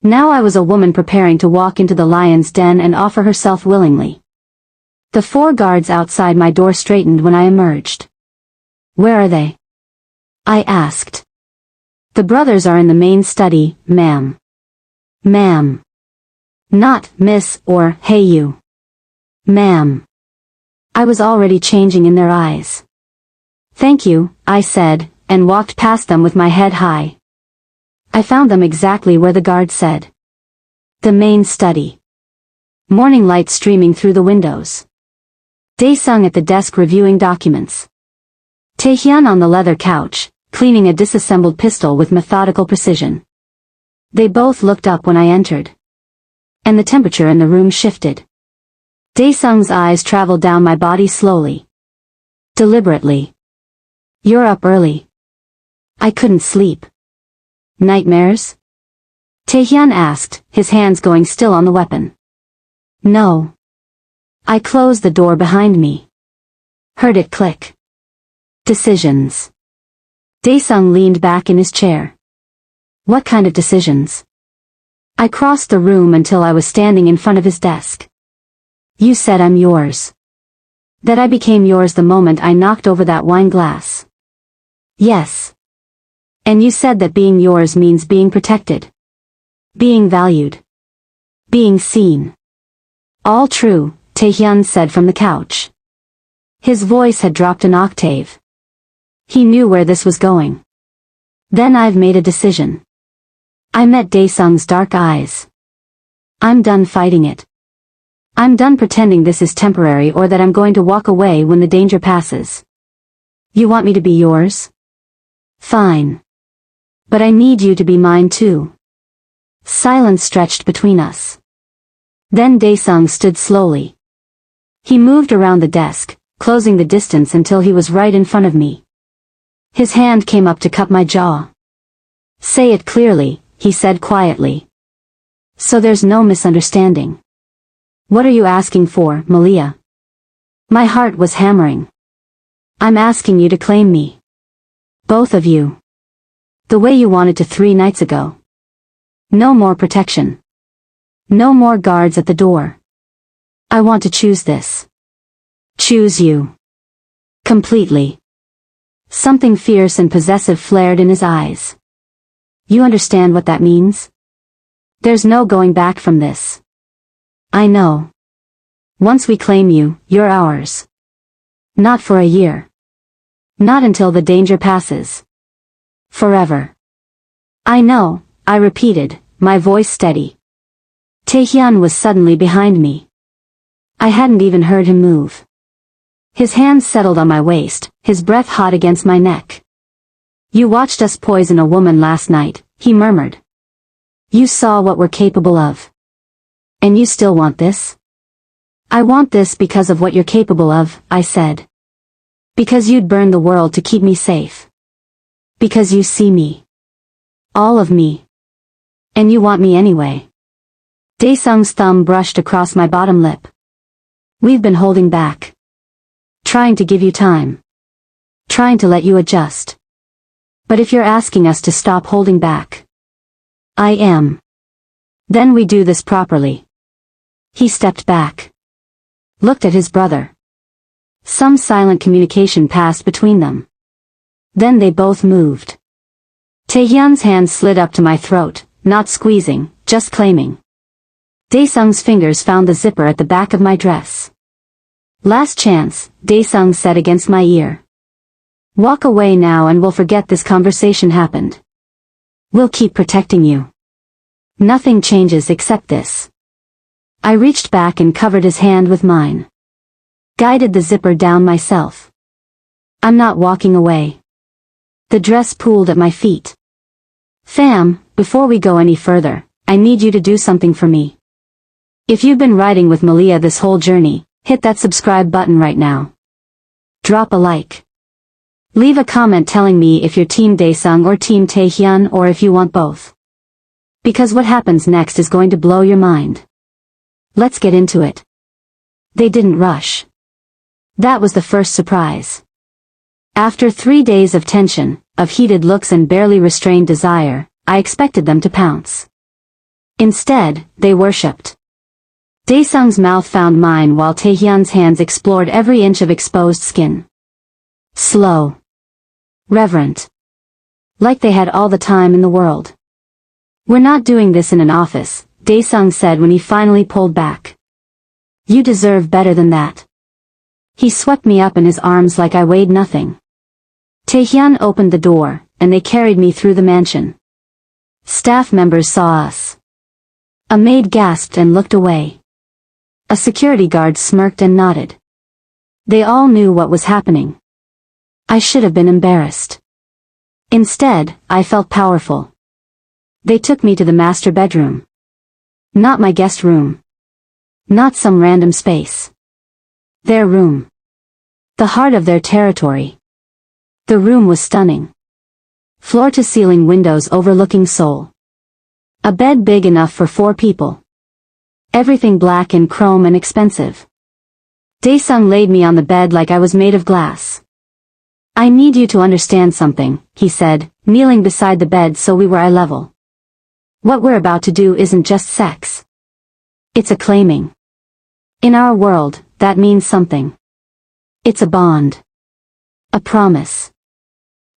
Now I was a woman preparing to walk into the lion's den and offer herself willingly. The 4 guards outside my door straightened when I emerged. Where are they? I asked. The brothers are in the main study, ma'am. Ma'am. Not miss or hey you. Ma'am. I was already changing in their eyes. Thank you, I said, and walked past them with my head high. I found them exactly where the guard said. The main study. Morning light streaming through the windows. Daesung at the desk reviewing documents. Taehyun on the leather couch, cleaning a disassembled pistol with methodical precision. They both looked up when I entered. And the temperature in the room shifted. Daesung's eyes traveled down my body slowly. Deliberately. You're up early. I couldn't sleep. Nightmares? Taehyun asked, his hands going still on the weapon. No. I closed the door behind me. Heard it click. Decisions. Daesung leaned back in his chair. What kind of decisions? I crossed the room until I was standing in front of his desk. You said I'm yours. That I became yours the moment I knocked over that wine glass. Yes. And you said that being yours means being protected. Being valued. Being seen. All true, Taehyun said from the couch. His voice had dropped an octave. He knew where this was going. Then I've made a decision. I met Daesung's dark eyes. I'm done fighting it. I'm done pretending this is temporary or that I'm going to walk away when the danger passes. You want me to be yours? Fine. But I need you to be mine too. Silence stretched between us. Then Daesung stood slowly. He moved around the desk, closing the distance until he was right in front of me. His hand came up to cup my jaw. Say it clearly, he said quietly. So there's no misunderstanding. What are you asking for, Maliya? My heart was hammering. I'm asking you to claim me. Both of you. The way you wanted to 3 nights ago. No more protection. No more guards at the door. I want to choose this. Choose you. Completely. Something fierce and possessive flared in his eyes. You understand what that means? There's no going back from this. I know. Once we claim you, you're ours. Not for a year. Not until the danger passes. Forever. I know, I repeated, my voice steady. Taehyun was suddenly behind me. I hadn't even heard him move. His hands settled on my waist, his breath hot against my neck. You watched us poison a woman last night, he murmured. You saw what we're capable of. And you still want this? I want this because of what you're capable of, I said. Because you'd burn the world to keep me safe. Because you see me. All of me. And you want me anyway. Daesung's thumb brushed across my bottom lip. We've been holding back. Trying to give you time. Trying to let you adjust. But if you're asking us to stop holding back. I am. Then we do this properly. He stepped back. Looked at his brother. Some silent communication passed between them. Then they both moved. Taehyun's hand slid up to my throat, not squeezing, just claiming. Daesung's fingers found the zipper at the back of my dress. Last chance, Daesung said against my ear. Walk away now and we'll forget this conversation happened. We'll keep protecting you. Nothing changes except this. I reached back and covered his hand with mine. Guided the zipper down myself. I'm not walking away. The dress pooled at my feet. Fam, before we go any further, I need you to do something for me. If you've been riding with Maliya this whole journey, hit that subscribe button right now. Drop a like. Leave a comment telling me if you're Team Daesung or Team Taehyun or if you want both. Because what happens next is going to blow your mind. Let's get into it. They didn't rush. That was the first surprise. After 3 days of tension, of heated looks and barely restrained desire, I expected them to pounce. Instead, they worshipped. Daesung's mouth found mine while Taehyun's hands explored every inch of exposed skin. Slow. Reverent. Like they had all the time in the world. We're not doing this in an office, Daesung said when he finally pulled back. You deserve better than that. He swept me up in his arms like I weighed nothing. Taehyun opened the door, and they carried me through the mansion. Staff members saw us. A maid gasped and looked away. A security guard smirked and nodded. They all knew what was happening. I should have been embarrassed. Instead, I felt powerful. They took me to the master bedroom. Not my guest room. Not some random space. Their room. The heart of their territory. The room was stunning. Floor-to-ceiling windows overlooking Seoul. A bed big enough for 4 people. Everything black and chrome and expensive. Daesung laid me on the bed like I was made of glass. I need you to understand something, he said, kneeling beside the bed so we were eye level. What we're about to do isn't just sex. It's a claiming. In our world, that means something. It's a bond. A promise.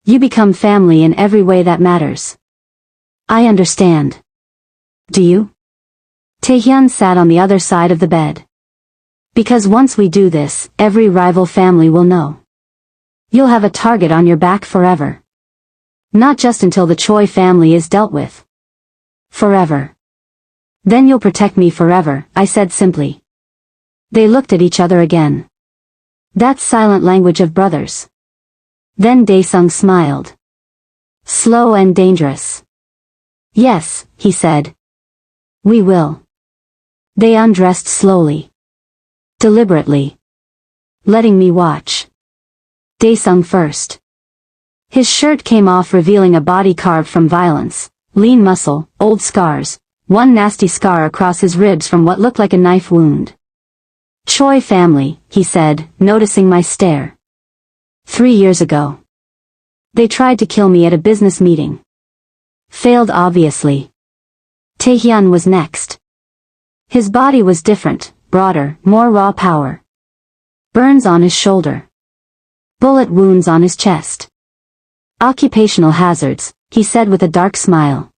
You become family in every way that matters. I understand. Do you? Taehyun sat on the other side of the bed. Because once we do this, every rival family will know. You'll have a target on your back forever. Not just until the Choi family is dealt with. Forever. Then you'll protect me forever, I said simply. They looked at each other again. That silent language of brothers. Then Daesung smiled. Slow and dangerous. Yes, he said. We will. They undressed slowly. Deliberately. Letting me watch. Daesung first. His shirt came off revealing a body carved from violence, lean muscle, old scars, one nasty scar across his ribs from what looked like a knife wound. Choi family, he said, noticing my stare. 3 years ago. They tried to kill me at a business meeting. Failed obviously. Taehyun was next. His body was different, broader, more raw power. Burns on his shoulder. Bullet wounds on his chest. Occupational hazards, he said with a dark smile.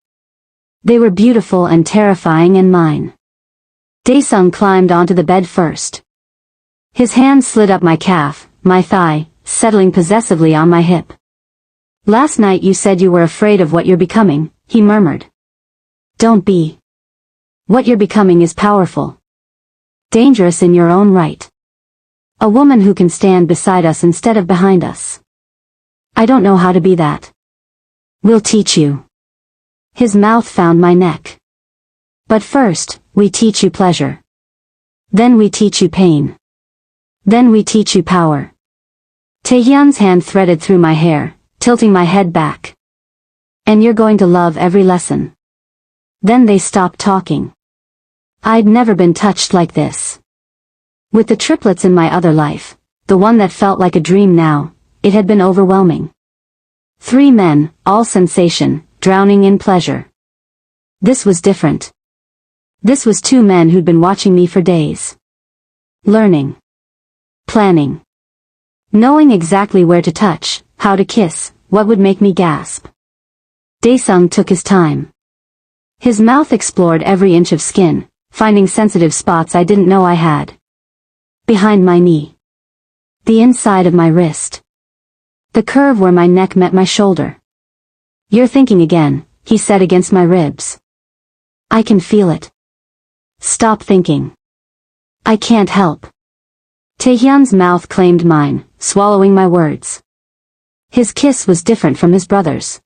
They were beautiful and terrifying and mine. Daesung climbed onto the bed first. His hand slid up my calf, my thigh, settling possessively on my hip. Last night you said you were afraid of what you're becoming, he murmured. Don't be. What you're becoming is powerful. Dangerous in your own right. A woman who can stand beside us instead of behind us. I don't know how to be that. We'll teach you. His mouth found my neck. But first, we teach you pleasure. Then we teach you pain. Then we teach you power. Taehyun's hand threaded through my hair, tilting my head back. And you're going to love every lesson. Then they stopped talking. I'd never been touched like this. With the triplets in my other life, the one that felt like a dream now, it had been overwhelming. 3 men, all sensation, drowning in pleasure. This was different. This was 2 men who'd been watching me for days. Learning. Planning. Knowing exactly where to touch, how to kiss, what would make me gasp. Daesung took his time. His mouth explored every inch of skin, finding sensitive spots I didn't know I had. Behind my knee. The inside of my wrist. The curve where my neck met my shoulder. You're thinking again, he said against my ribs. I can feel it. Stop thinking. I can't help. Taehyun's mouth claimed mine, swallowing my words. His kiss was different from his brother's.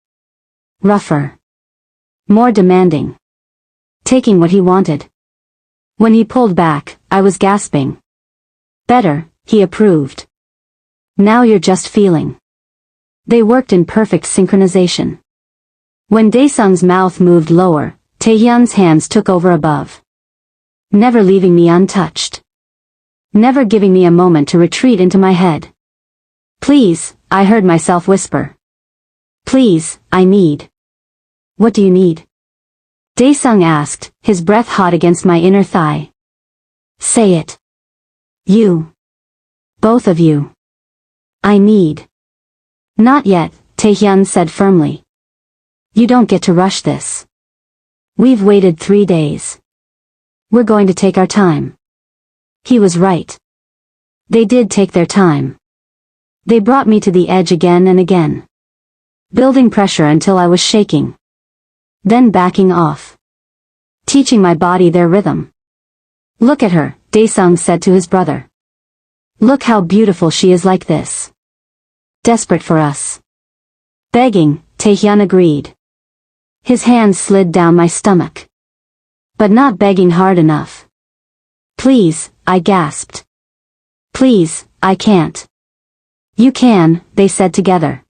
Rougher. More demanding. Taking what he wanted. When he pulled back, I was gasping. Better, he approved. Now you're just feeling. They worked in perfect synchronization. When Daesung's mouth moved lower, Taehyun's hands took over above. Never leaving me untouched. Never giving me a moment to retreat into my head. Please, I heard myself whisper. Please, I need. What do you need? Daesung asked, his breath hot against my inner thigh. Say it. You. Both of you. I need. Not yet, Taehyun said firmly. You don't get to rush this. We've waited 3 days. We're going to take our time. He was right. They did take their time. They brought me to the edge again and again. Building pressure until I was shaking. Then backing off. Teaching my body their rhythm. Look at her, Daesung said to his brother. Look how beautiful she is like this. Desperate for us. Begging, Taehyun agreed. His hands slid down my stomach. But not begging hard enough. Please, I gasped. Please, I can't. You can, they said together.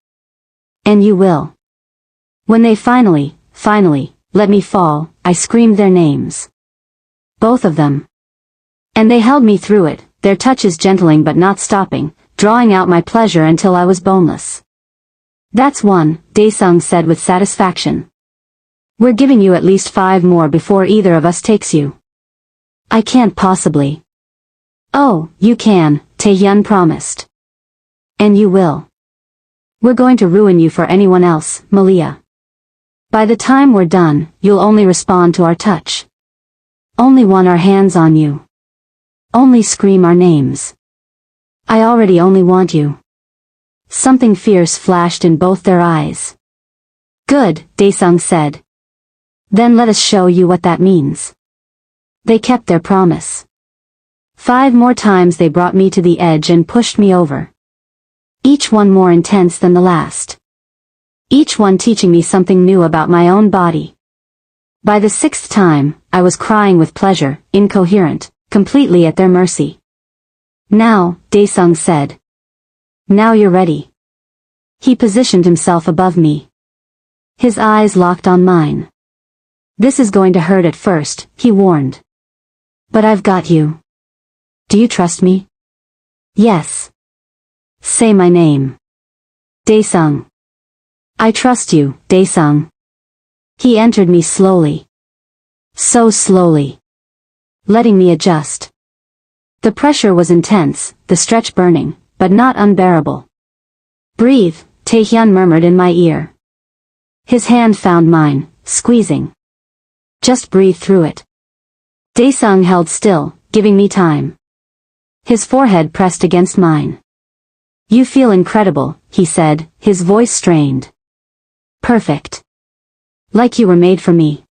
And you will. When they finally, let me fall, I screamed their names. Both of them. And they held me through it, their touches gentling but not stopping, drawing out my pleasure until I was boneless. That's 1, Daesung said with satisfaction. We're giving you at least 5 more before either of us takes you. I can't possibly. Oh, you can, Taehyun promised. And you will. We're going to ruin you for anyone else, Maliya. By the time we're done, you'll only respond to our touch. Only want our hands on you. Only scream our names. I already only want you. Something fierce flashed in both their eyes. Good, Daesung said. Then let us show you what that means. They kept their promise. 5 more times they brought me to the edge and pushed me over. Each one more intense than the last. Each one teaching me something new about my own body. By the 6th time, I was crying with pleasure, incoherent, completely at their mercy. Now, Daesung said. Now you're ready. He positioned himself above me. His eyes locked on mine. This is going to hurt at first, he warned. But I've got you. Do you trust me? Yes. Say my name. Daesung. I trust you, Daesung. He entered me slowly. So slowly. Letting me adjust. The pressure was intense, the stretch burning, but not unbearable. Breathe, Taehyun murmured in my ear. His hand found mine, squeezing. Just breathe through it. Daesung held still, giving me time. His forehead pressed against mine. You feel incredible, he said, his voice strained. Perfect. Like you were made for me.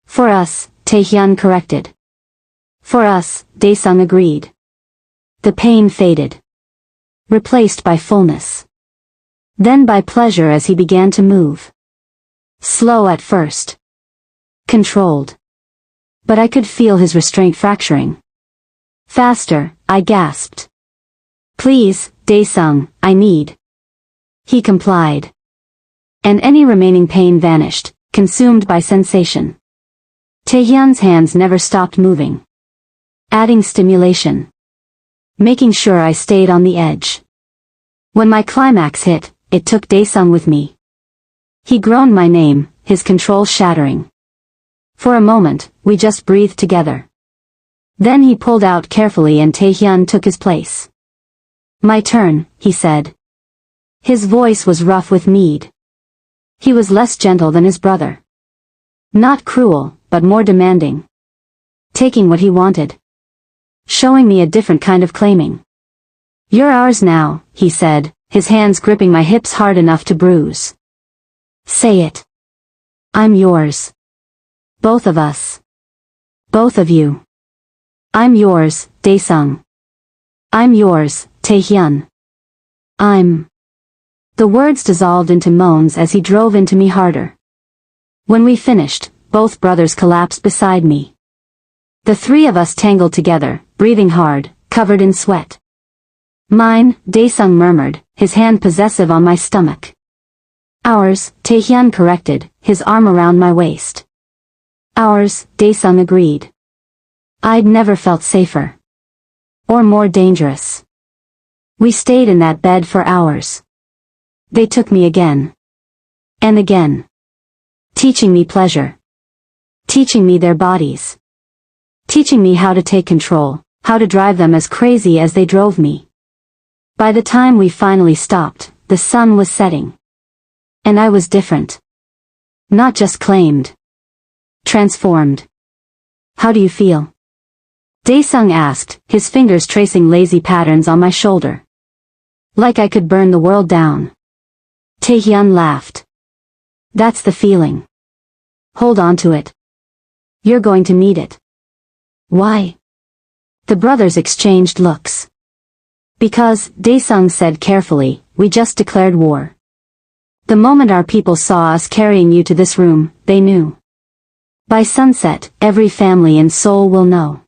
For us, Taehyun corrected. For us, Daesung agreed. The pain faded. Replaced by fullness. Then by pleasure as he began to move. Slow at first. Controlled. But I could feel his restraint fracturing. Faster, I gasped. Please, Daesung, I need. He complied. And any remaining pain vanished, consumed by sensation. Taehyun's hands never stopped moving. Adding stimulation. Making sure I stayed on the edge. When my climax hit, it took Daesung with me. He groaned my name, his control shattering. For a moment, we just breathed together. Then he pulled out carefully and Taehyun took his place. My turn, he said. His voice was rough with need. He was less gentle than his brother. Not cruel, but more demanding. Taking what he wanted. Showing me a different kind of claiming. You're ours now, he said, his hands gripping my hips hard enough to bruise. Say it. I'm yours. Both of us. Both of you. I'm yours, Daesung. I'm yours, Taehyun. The words dissolved into moans as he drove into me harder. When we finished, both brothers collapsed beside me. The 3 of us tangled together, breathing hard, covered in sweat. Mine, Daesung murmured, his hand possessive on my stomach. Ours, Taehyun corrected, his arm around my waist. Ours, Daesung agreed. I'd never felt safer. Or more dangerous. We stayed in that bed for hours. They took me again. And again. Teaching me pleasure. Teaching me their bodies. Teaching me how to take control, how to drive them as crazy as they drove me. By the time we finally stopped, the sun was setting. And I was different. Not just claimed. Transformed. How do you feel? Daesung asked, his fingers tracing lazy patterns on my shoulder. Like I could burn the world down. Taehyun laughed. That's the feeling. Hold on to it. You're going to need it. Why? The brothers exchanged looks. Because, Daesung said carefully, we just declared war. The moment our people saw us carrying you to this room, they knew. By sunset, every family in Seoul will know.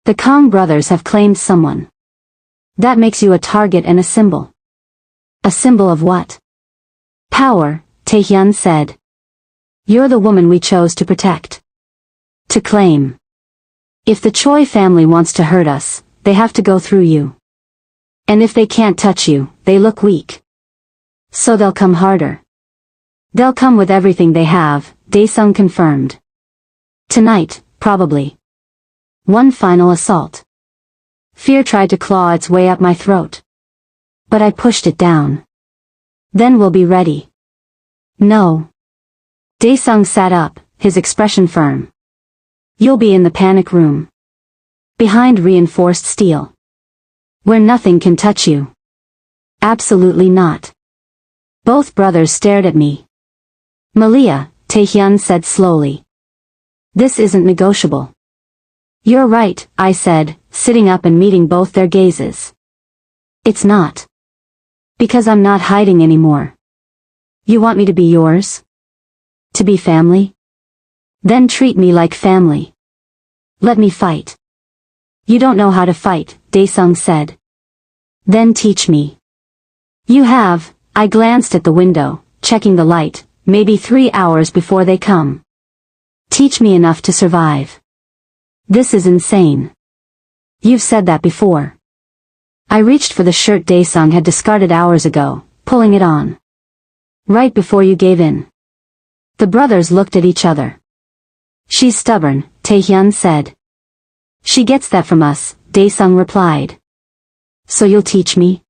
The Kang brothers have claimed someone. That makes you a target and a symbol. A symbol of what? Power, Taehyun said. You're the woman we chose to protect. To claim. If the Choi family wants to hurt us, they have to go through you. And if they can't touch you, they look weak. So they'll come harder. They'll come with everything they have, Daesung confirmed. Tonight, probably. One final assault. Fear tried to claw its way up my throat. But I pushed it down. Then we'll be ready. No. Daesung sat up, his expression firm. You'll be in the panic room. Behind reinforced steel. Where nothing can touch you. Absolutely not. Both brothers stared at me. Maliya, Taehyun said slowly. This isn't negotiable. You're right, I said, sitting up and meeting both their gazes. It's not. Because I'm not hiding anymore. You want me to be yours? To be family? Then treat me like family. Let me fight. You don't know how to fight, Daesung said. Then teach me. You have. I glanced at the window, checking the light, maybe 3 hours before they come. Teach me enough to survive. This is insane. You've said that before. I reached for the shirt Daesung had discarded hours ago, pulling it on. Right before you gave in. The brothers looked at each other. She's stubborn, Taehyun said. She gets that from us, Daesung replied. So you'll teach me?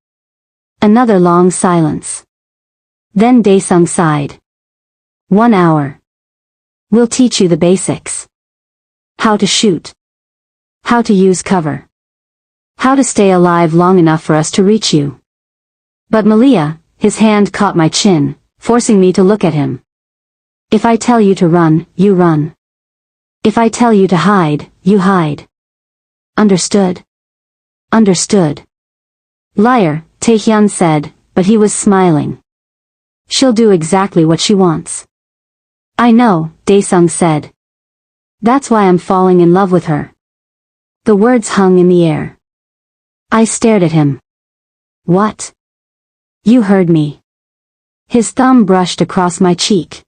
Another long silence. Then Daesung sighed. 1 hour. We'll teach you the basics. How to shoot. How to use cover. How to stay alive long enough for us to reach you. But Maliya, his hand caught my chin, forcing me to look at him. If I tell you to run, you run. If I tell you to hide, you hide. Understood? Understood. Liar, Taehyun said, but he was smiling. She'll do exactly what she wants. I know, Daesung said. That's why I'm falling in love with her. The words hung in the air. I stared at him. What? You heard me. His thumb brushed across my cheek.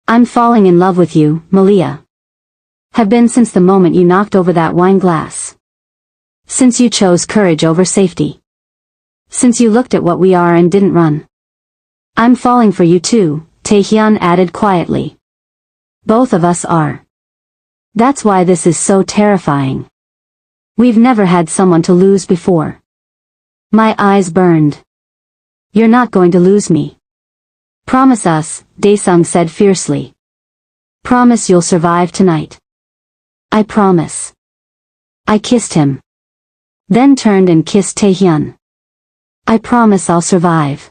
I'm falling in love with you, Maliya. Have been since the moment you knocked over that wine glass. Since you chose courage over safety. Since you looked at what we are and didn't run. I'm falling for you too, Taehyun added quietly. Both of us are. That's why this is so terrifying. We've never had someone to lose before. My eyes burned. You're not going to lose me. Promise us, Daesung said fiercely. Promise you'll survive tonight. I promise. I kissed him. Then turned and kissed Taehyun. I promise I'll survive.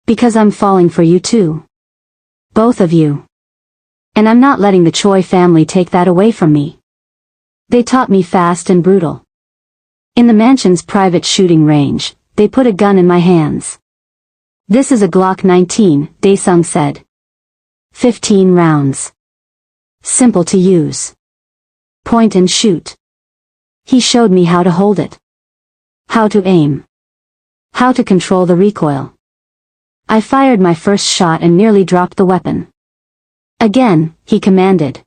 Because I'm falling for you too. Both of you. And I'm not letting the Choi family take that away from me. They taught me fast and brutal. In the mansion's private shooting range, they put a gun in my hands. This is a Glock 19, Daesung said. 15 rounds. Simple to use. Point and shoot. He showed me how to hold it. How to aim. How to control the recoil. I fired my first shot and nearly dropped the weapon. Again, he commanded.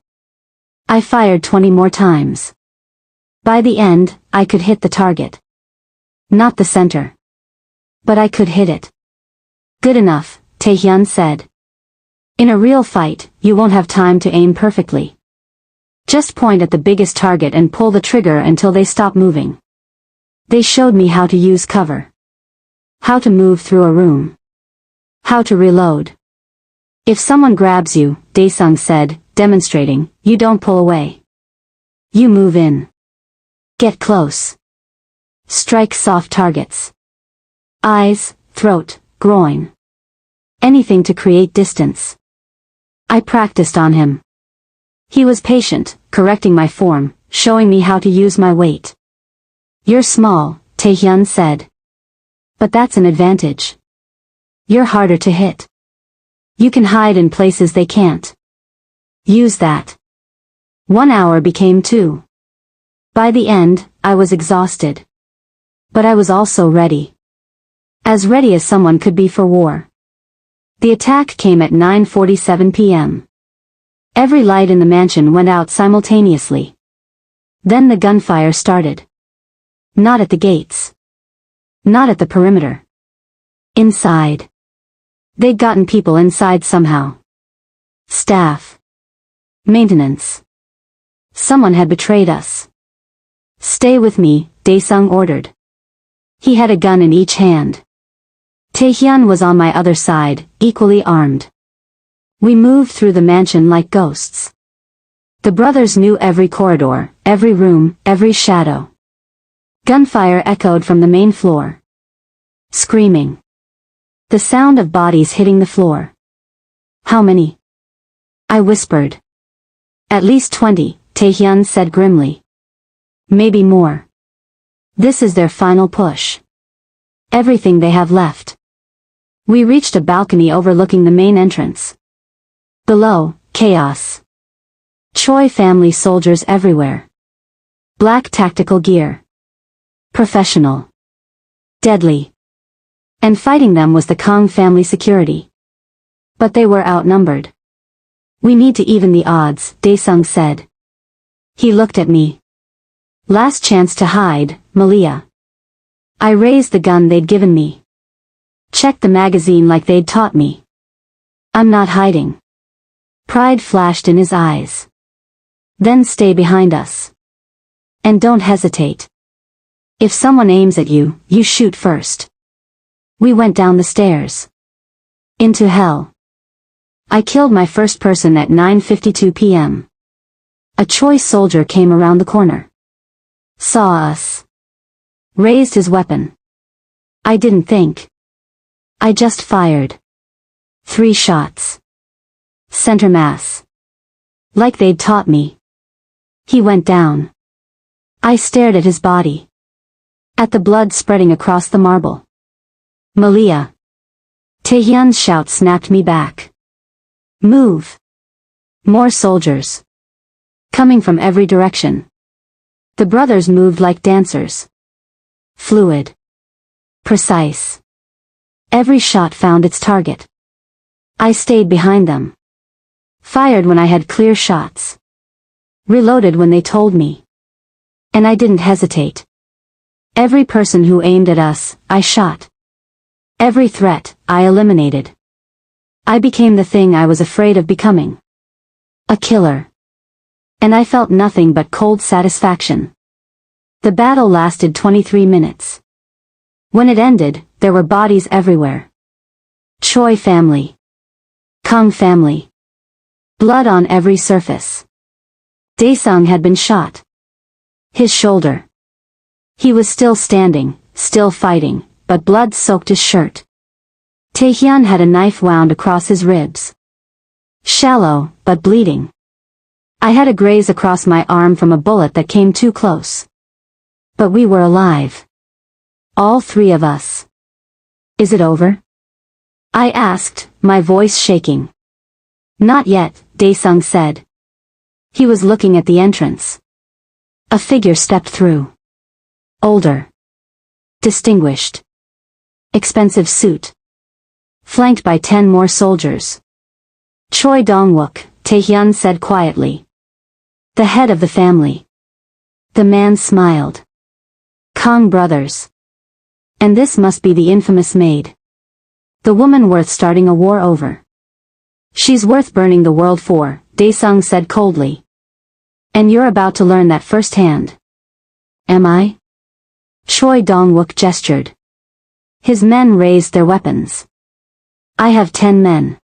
I fired 20 more times. By the end, I could hit the target. Not the center. But I could hit it. Good enough, Taehyun said. In a real fight, you won't have time to aim perfectly. Just point at the biggest target and pull the trigger until they stop moving. They showed me how to use cover. How to move through a room. How to reload. If someone grabs you, Daesung said, demonstrating, you don't pull away. You move in. Get close. Strike soft targets. Eyes, throat, groin. Anything to create distance. I practiced on him. He was patient, correcting my form, showing me how to use my weight. You're small, Taehyun said. But that's an advantage. You're harder to hit. You can hide in places they can't. Use that. 1 hour became 2. By the end, I was exhausted. But I was also ready. As ready as someone could be for war. The attack came at 9:47 p.m. Every light in the mansion went out simultaneously. Then the gunfire started. Not at the gates. Not at the perimeter. Inside. They'd gotten people inside somehow. Staff. Maintenance. Someone had betrayed us. Stay with me, Daesung ordered. He had a gun in each hand. Taehyun was on my other side, equally armed. We moved through the mansion like ghosts. The brothers knew every corridor, every room, every shadow. Gunfire echoed from the main floor. Screaming. The sound of bodies hitting the floor. How many? I whispered. At least 20, Taehyun said grimly. Maybe more. This is their final push. Everything they have left. We reached a balcony overlooking the main entrance. Below, chaos. Choi family soldiers everywhere. Black tactical gear. Professional. Deadly. And fighting them was the Kang family security. But they were outnumbered. We need to even the odds, Daesung said. He looked at me. Last chance to hide, Maliya. I raised the gun they'd given me. Checked the magazine like they'd taught me. I'm not hiding. Pride flashed in his eyes. Then stay behind us. And don't hesitate. If someone aims at you, you shoot first. We went down the stairs. Into hell. I killed my first person at 9:52 p.m. A Choi soldier came around the corner. Saw us. Raised his weapon. I didn't think. I just fired. 3 shots. Center mass. Like they'd taught me. He went down. I stared at his body. At the blood spreading across the marble. Maliya. Taehyun's shout snapped me back. Move. More soldiers. Coming from every direction. The brothers moved like dancers. Fluid. Precise. Every shot found its target. I stayed behind them. Fired when I had clear shots. Reloaded when they told me. And I didn't hesitate. Every person who aimed at us, I shot. Every threat, I eliminated. I became the thing I was afraid of becoming. A killer. And I felt nothing but cold satisfaction. The battle lasted 23 minutes. When it ended, there were bodies everywhere. Choi family. Kang family. Blood on every surface. Daesung had been shot. His shoulder. He was still standing, still fighting, but blood soaked his shirt. Taehyun had a knife wound across his ribs. Shallow, but bleeding. I had a graze across my arm from a bullet that came too close. But we were alive. All 3 of us. Is it over? I asked, my voice shaking. Not yet, Daesung said. He was looking at the entrance. A figure stepped through. Older. Distinguished. Expensive suit. Flanked by 10 more soldiers. Choi Dong-wook, Taehyun said quietly. The head of the family. The man smiled. Kang brothers. And this must be the infamous Maid. The woman worth starting a war over. She's worth burning the world for, Daesung said coldly. And you're about to learn that firsthand. Am I? Choi Dong-wook gestured. His men raised their weapons. I have 10 men.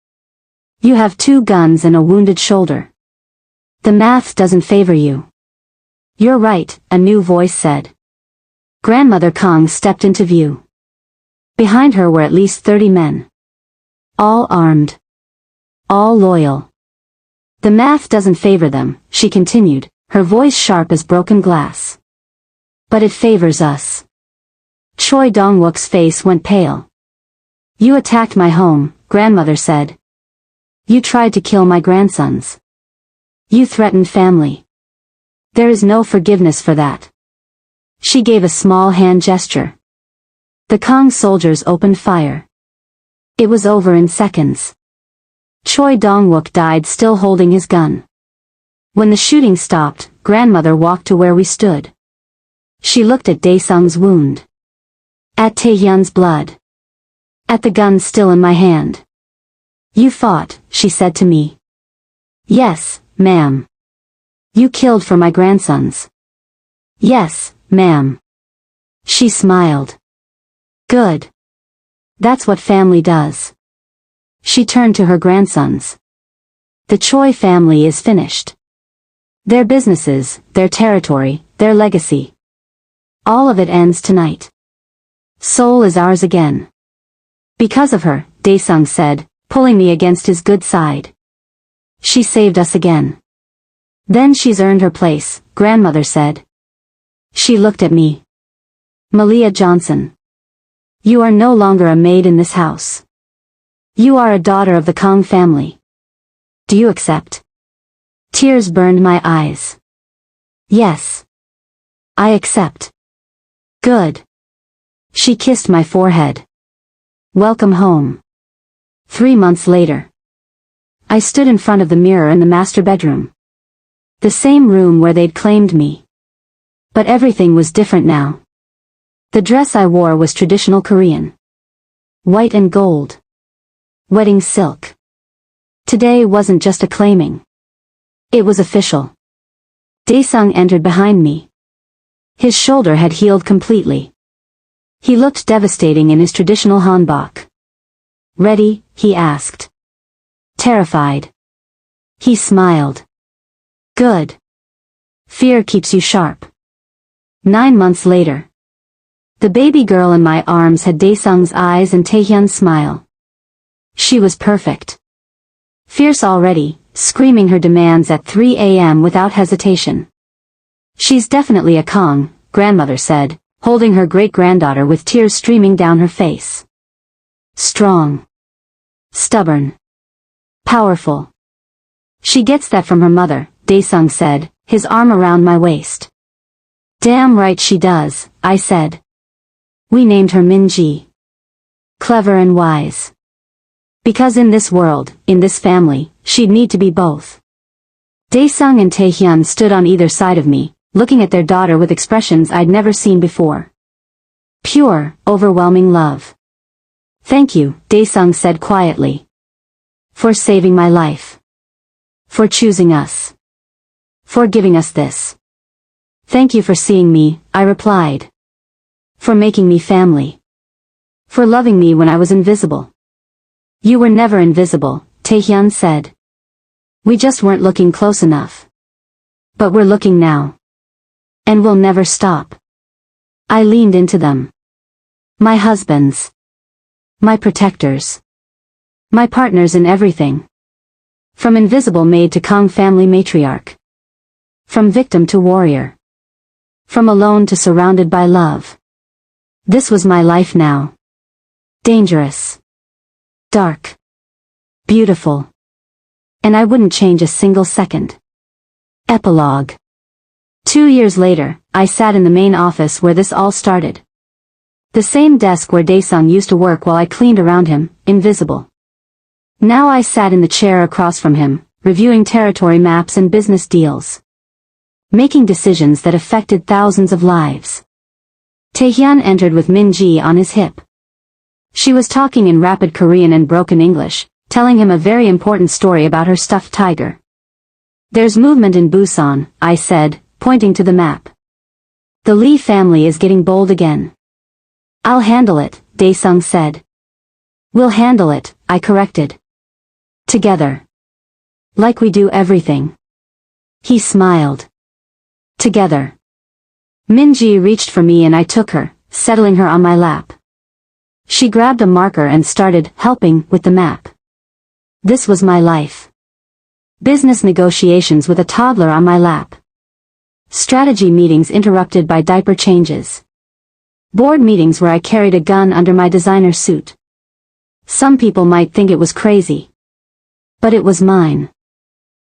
You have 2 guns and a wounded shoulder. The math doesn't favor you. You're right, a new voice said. Grandmother Kang stepped into view. Behind her were at least 30 men. All armed. All loyal. The math doesn't favor them, she continued, her voice sharp as broken glass. But it favors us. Choi Dong-wook's face went pale. You attacked my home, grandmother said. You tried to kill my grandsons. You threatened family. There is no forgiveness for that. She gave a small hand gesture. The Kang soldiers opened fire. It was over in seconds. Choi Dong-wook died still holding his gun. When the shooting stopped, grandmother walked to where we stood. She looked at Daesung's wound. At Taehyun's blood. At the gun still in my hand. You fought, she said to me. Yes, ma'am. You killed for my grandsons. Yes, ma'am. She smiled. Good. That's what family does. She turned to her grandsons. The Choi family is finished. Their businesses, their territory, their legacy. All of it ends tonight. Seoul is ours again. Because of her, Daesung said, pulling me against his good side. She saved us again. Then she's earned her place, grandmother said. She looked at me. Maliya Johnson. You are no longer a maid in this house. You are a daughter of the Kong family. Do you accept? Tears burned my eyes. Yes. I accept. Good. She kissed my forehead. Welcome home. 3 months later. I stood in front of the mirror in the master bedroom. The same room where they'd claimed me. But everything was different now. The dress I wore was traditional Korean. White and gold. Wedding silk. Today wasn't just a claiming. It was official. Daesung entered behind me. His shoulder had healed completely. He looked devastating in his traditional hanbok. Ready? He asked. Terrified. He smiled. Good. Fear keeps you sharp. 9 months later. The baby girl in my arms had Daesung's eyes and Taehyun's smile. She was perfect. Fierce already, screaming her demands at 3 a.m. without hesitation. She's definitely a Kong, grandmother said, holding her great-granddaughter with tears streaming down her face. Strong. Stubborn. Powerful. She gets that from her mother, Daesung said, his arm around my waist. Damn right she does, I said. We named her Minji. Clever and wise. Because in this world, in this family, she'd need to be both. Daesung and Taehyun stood on either side of me, looking at their daughter with expressions I'd never seen before. Pure, overwhelming love. Thank you, Daesung said quietly. For saving my life. For choosing us. For giving us this. Thank you for seeing me, I replied. For making me family. For loving me when I was invisible. You were never invisible, Taehyun said. We just weren't looking close enough. But we're looking now. And we'll never stop. I leaned into them. My husbands. My protectors. My partners in everything. From invisible maid to Kong family matriarch. From victim to warrior. From alone to surrounded by love. This was my life now. Dangerous. Dark. Beautiful. And I wouldn't change a single second. Epilogue. 2 years later, I sat in the main office where this all started. The same desk where Daesung used to work while I cleaned around him, invisible. Now I sat in the chair across from him, reviewing territory maps and business deals. Making decisions that affected thousands of lives. Taehyun entered with Minji on his hip. She was talking in rapid Korean and broken English, telling him a very important story about her stuffed tiger. There's movement in Busan, I said, pointing to the map. The Lee family is getting bold again. I'll handle it, Daesung said. We'll handle it, I corrected. Together. Like we do everything. He smiled. Together. Minji reached for me and I took her, settling her on my lap. She grabbed a marker and started helping with the map. This was my life. Business negotiations with a toddler on my lap. Strategy meetings interrupted by diaper changes. Board meetings where I carried a gun under my designer suit. Some people might think it was crazy. But it was mine.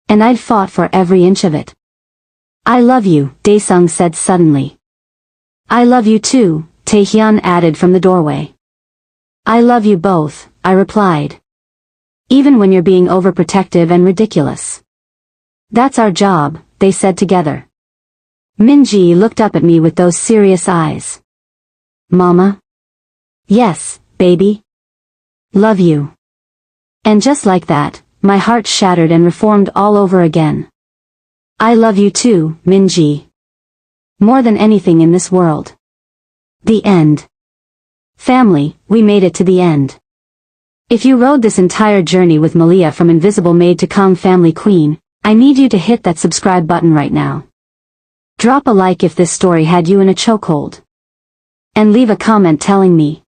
And I'd fought for every inch of it. I love you, Daesung said suddenly. I love you too, Taehyun added from the doorway. I love you both, I replied. Even when you're being overprotective and ridiculous. That's our job, they said together. Minji looked up at me with those serious eyes. Mama? Yes, baby. Love you. And just like that, my heart shattered and reformed all over again. I love you too, Minji. More than anything in this world. The end. Family, we made it to the end. If you rode this entire journey with Maliya from Invisible Maid to Kong Family Queen, I need you to hit that subscribe button right now. Drop a like if this story had you in a chokehold. And leave a comment telling me.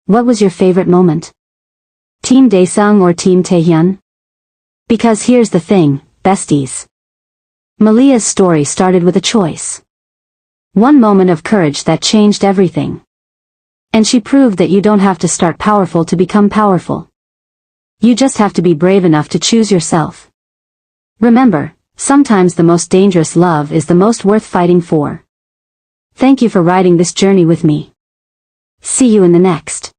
What was your favorite moment? Team Daesung or Team Taehyun? Because here's the thing, besties. Maliya's story started with a choice. One moment of courage that changed everything. And she proved that you don't have to start powerful to become powerful. You just have to be brave enough to choose yourself. Remember, sometimes the most dangerous love is the most worth fighting for. Thank you for riding this journey with me. See you in the next.